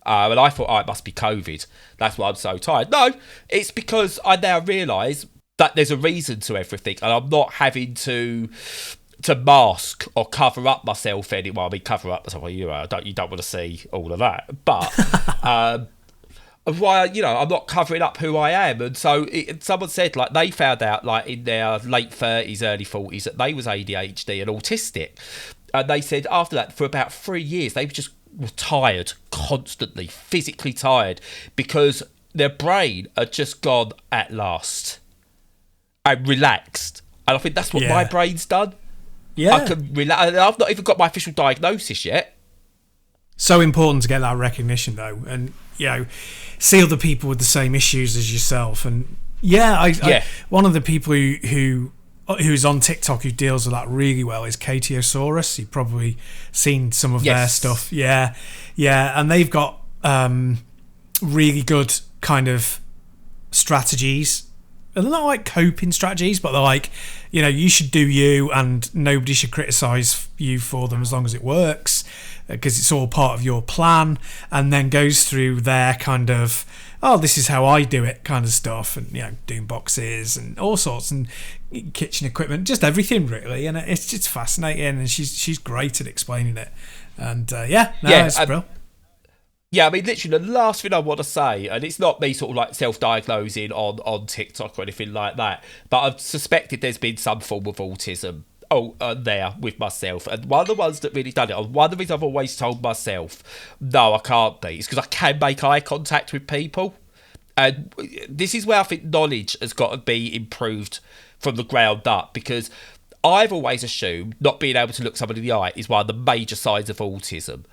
And I thought, it must be COVID. That's why I'm so tired. No, it's because I now realise that there's a reason to everything, and I'm not having to mask or cover up myself anymore. I mean, cover up myself. You don't want to see all of that, but why I'm not covering up who I am. And so someone said, like, they found out, like, in their late 30s, early 40s, that they was ADHD and autistic, and they said after that, for about 3 years, they were tired constantly, physically tired, because their brain had just gone at last and relaxed. And I think that's what my brain's done. Yeah. I can relax. I've not even got my official diagnosis yet. So important to get that recognition, though, and see other people with the same issues as yourself. And I one of the people who's on TikTok who deals with that really well is Katiosaurus. You've probably seen some of their stuff. Yeah, and they've got really good kind of strategies. And they're not like coping strategies, but they're like, you should do you, and nobody should criticise you for them as long as it works, because it's all part of your plan. And then goes through their kind of, this is how I do it kind of stuff, and doing boxes and all sorts, and kitchen equipment, just everything really. And it's just fascinating, and she's great at explaining it. And it's brilliant. Yeah, I mean, literally, the last thing I want to say, and it's not me sort of like self-diagnosing on TikTok or anything like that, but I've suspected there's been some form of autism there with myself. And one of the ones that really done it, and one of the reasons I've always told myself, no, I can't be, is because I can make eye contact with people. And this is where I think knowledge has got to be improved from the ground up, because I've always assumed not being able to look somebody in the eye is one of the major signs of autism.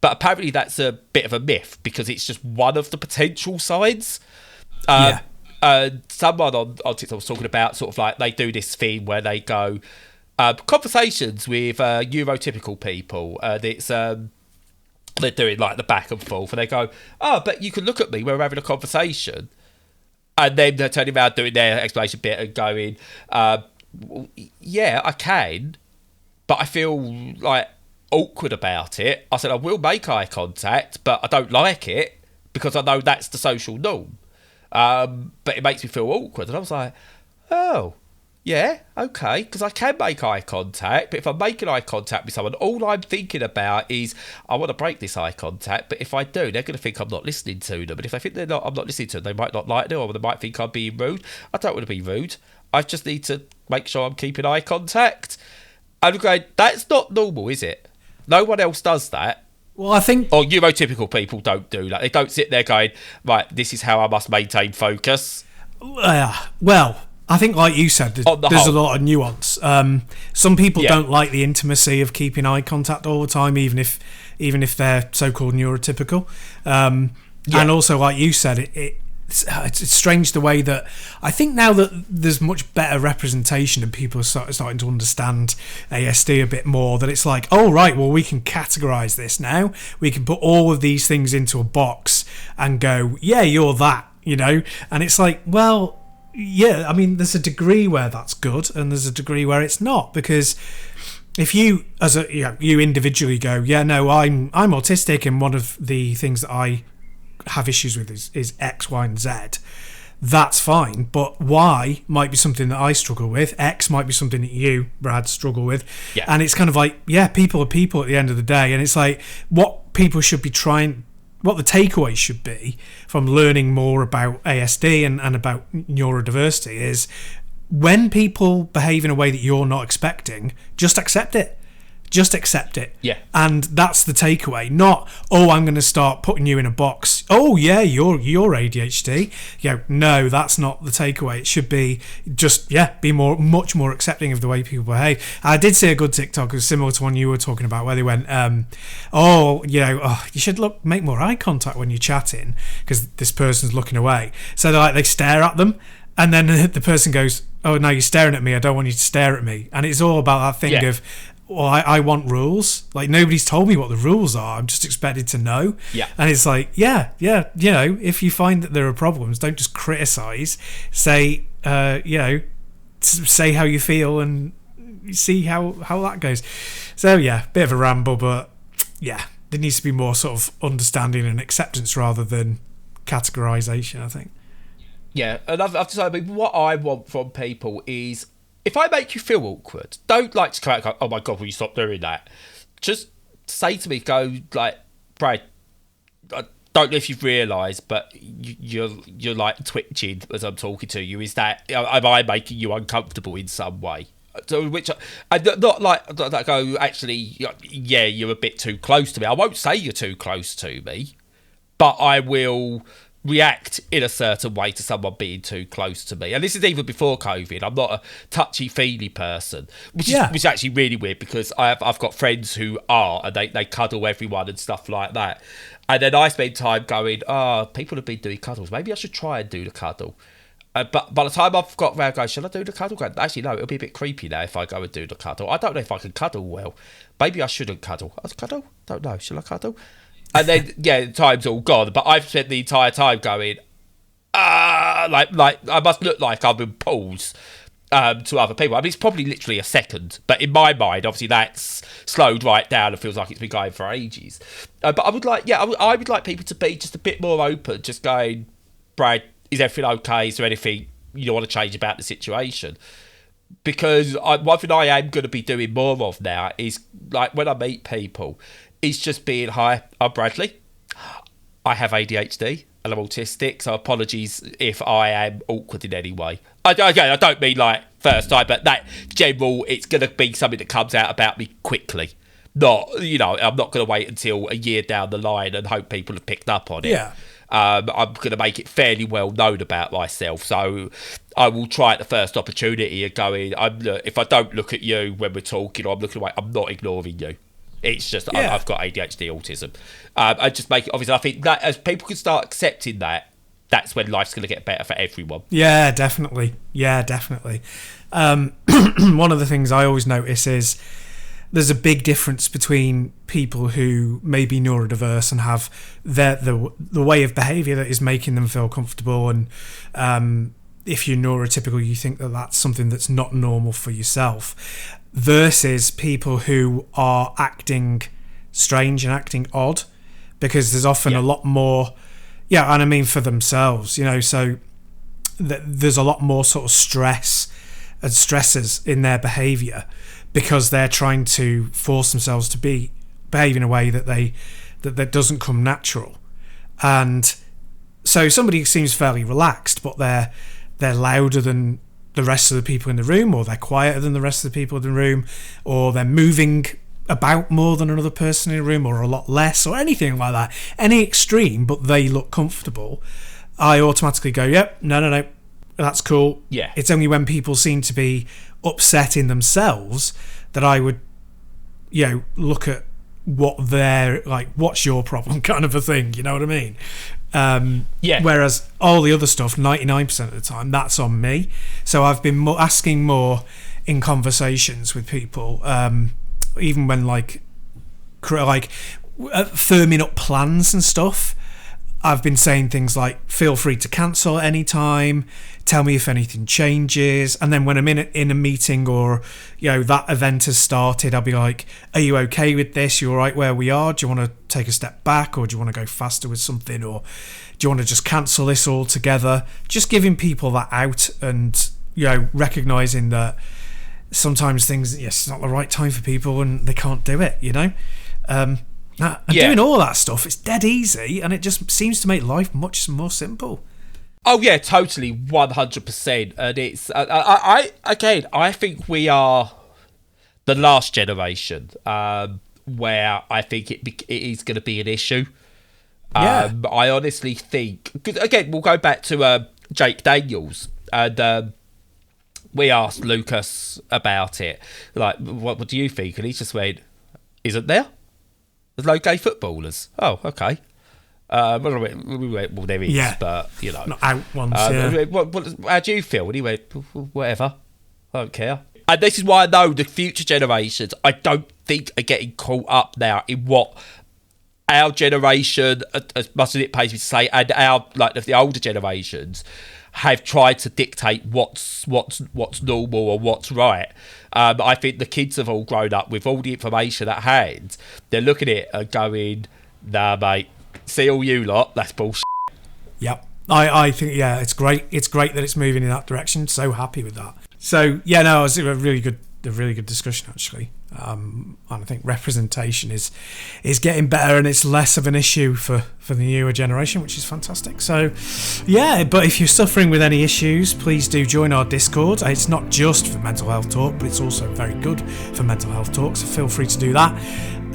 But apparently that's a bit of a myth, because it's just one of the potential signs. Someone on TikTok was talking about sort of like they do this thing where they go conversations with neurotypical people. And it's they're doing like the back and forth, and they go, "Oh, but you can look at me when we're having a conversation," and then they're turning around doing their explanation bit and going, "Yeah, I can, but I feel like awkward about it." I said, "I will make eye contact, but I don't like it because I know that's the social norm, but it makes me feel awkward." And I was like, "Oh, yeah, okay, because I can make eye contact, but if I'm making eye contact with someone, all I'm thinking about is I want to break this eye contact, but if I do, they're going to think I'm not listening to them, and if they think I'm not listening to them, they might not like it, or they might think I'm being rude. I don't want to be rude. I just need to make sure I'm keeping eye contact." I'm going, that's not normal, is it? No one else does that. Well, I think... Or neurotypical people don't do that. They don't sit there going, right, this is how I must maintain focus. Well, I think, like you said, there's a lot of nuance. Some people don't like the intimacy of keeping eye contact all the time, even if they're so-called neurotypical. And also, like you said, it's strange the way that I think now that there's much better representation and people are starting to understand ASD a bit more, that it's like, oh right, well we can categorize this now. We can put all of these things into a box and go, yeah, you're that, you know. And it's like, well, yeah, I mean, there's a degree where that's good and there's a degree where it's not, because if you you individually go, yeah, no, I'm autistic and one of the things that I have issues with is X, Y, and Z, that's fine. But Y might be something that I struggle with. X might be something that you, Brad, struggle with. Yeah. And it's kind of like, yeah, people are people at the end of the day. And it's like, what people should be trying, what the takeaway should be from learning more about ASD and about neurodiversity is, when people behave in a way that you're not expecting, just accept it. Just accept it. Yeah. And that's the takeaway. Not, oh, I'm going to start putting you in a box. Oh, yeah, you're ADHD. Yeah, no, that's not the takeaway. It should be just, be much more accepting of the way people behave. I did see a good TikTok, it was similar to one you were talking about, where they went, you should make more eye contact when you're chatting because this person's looking away. So they stare at them, and then the person goes, oh, no, you're staring at me. I don't want you to stare at me. And it's all about that thing of, well, I want rules. Like, nobody's told me what the rules are. I'm just expected to know. Yeah. And it's like, you know, if you find that there are problems, don't just criticise. Say, say how you feel and see how that goes. So, yeah, bit of a ramble, but, yeah, there needs to be more sort of understanding and acceptance rather than categorisation, I think. Yeah, and I've decided what I want from people is, if I make you feel awkward, don't to come out and go, oh my God, will you stop doing that? Just say to me, Brad, I don't know if you've realised, but you're like twitching as I'm talking to you. Is that, am I making you uncomfortable in some way? So, which I not like go, actually, yeah, you're a bit too close to me. I won't say you're too close to me, but I will react in a certain way to someone being too close to me. And this is even before COVID. I'm not a touchy-feely person, which is actually really weird, because I've got friends who are, and they cuddle everyone and stuff like that. And then I spend time going, people have been doing cuddles. Maybe I should try and do the cuddle. But by the time I've got around going, shall I do the cuddle? Actually, no, it'll be a bit creepy now if I go and do the cuddle. I don't know if I can cuddle well. Maybe I shouldn't cuddle. Cuddle? Don't know. Shall I cuddle? And then, the time's all gone. But I've spent the entire time going, like I must look like I'm in pause to other people. I mean, it's probably literally a second. But in my mind, obviously, that's slowed right down and feels like it's been going for ages. But I would I would like people to be just a bit more open, just going, Brad, is everything okay? Is there anything you want to change about the situation? Because one thing I am going to be doing more of now is, like, when I meet people, is just being, hi, I'm Bradley. I have ADHD and I'm autistic, so apologies if I am awkward in any way. I don't mean like first time, but that general, it's going to be something that comes out about me quickly. Not, I'm not going to wait until a year down the line and hope people have picked up on it. Yeah. I'm going to make it fairly well known about myself, so I will try at the first opportunity of going, if I don't look at you when we're talking, or I'm looking away, I'm not ignoring you. It's just, I've got ADHD, autism. I just make it obvious. I think that as people can start accepting that, that's when life's going to get better for everyone. Yeah, definitely. One of the things I always notice is, there's a big difference between people who may be neurodiverse and have the way of behaviour that is making them feel comfortable, and if you're neurotypical, you think that that's something that's not normal for yourself, versus people who are acting strange and acting odd, because there's often a lot more, and I mean for themselves, so there's a lot more sort of stress and stressors in their behaviour, because they're trying to force themselves to behave in a way that doesn't come natural. And so somebody seems fairly relaxed, but they're louder than the rest of the people in the room, or they're quieter than the rest of the people in the room, or they're moving about more than another person in the room, or a lot less, or anything like that. Any extreme, but they look comfortable, I automatically go, yep, no, that's cool. Yeah. It's only when people seem to be upset in themselves that I would, look at what they're like, what's your problem kind of a thing, you know what I mean? Whereas all the other stuff, 99% of the time, that's on me. So I've been asking more in conversations with people, even when firming up plans and stuff. I've been saying things like, feel free to cancel anytime, tell me if anything changes. And then when I'm in a meeting, or that event has started, I'll be like, are you okay with this? You all right where we are? Do you want to take a step back, or do you want to go faster with something, or do you want to just cancel this altogether? Just giving people that out, and recognizing that sometimes things, it's not the right time for people and they can't do it, doing all that stuff, it's dead easy, and it just seems to make life much more simple. Oh yeah, totally, 100%. And it's I think we are the last generation where I think it is going to be an issue. I honestly think, because again, we'll go back to Jake Daniels, and we asked Lucas about it, like, what do you think? And he just went, isn't there? There's no gay footballers. Oh, okay. We went, well, there is, but, not out ones, how do you feel? And he went, whatever. I don't care. And this is why I know the future generations, I don't think, are getting caught up now in what our generation, as much as it pays me to say, and our, the older generations, have tried to dictate what's normal or what's right. I think the kids have all grown up with all the information at hand. They're looking at it and going, nah, mate, see all you lot, that's bullshit. Yep. I think, it's great. It's great that it's moving in that direction. So happy with that. So, it was a really good discussion, actually. And I think representation is getting better, and it's less of an issue for the newer generation, which is fantastic. So but if you're suffering with any issues, please do join our Discord. It's not just for mental health talk, but it's also very good for mental health talk, so feel free to do that,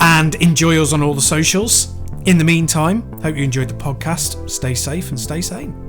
and enjoy us on all the socials. In the meantime, hope you enjoyed the podcast. Stay safe and stay sane.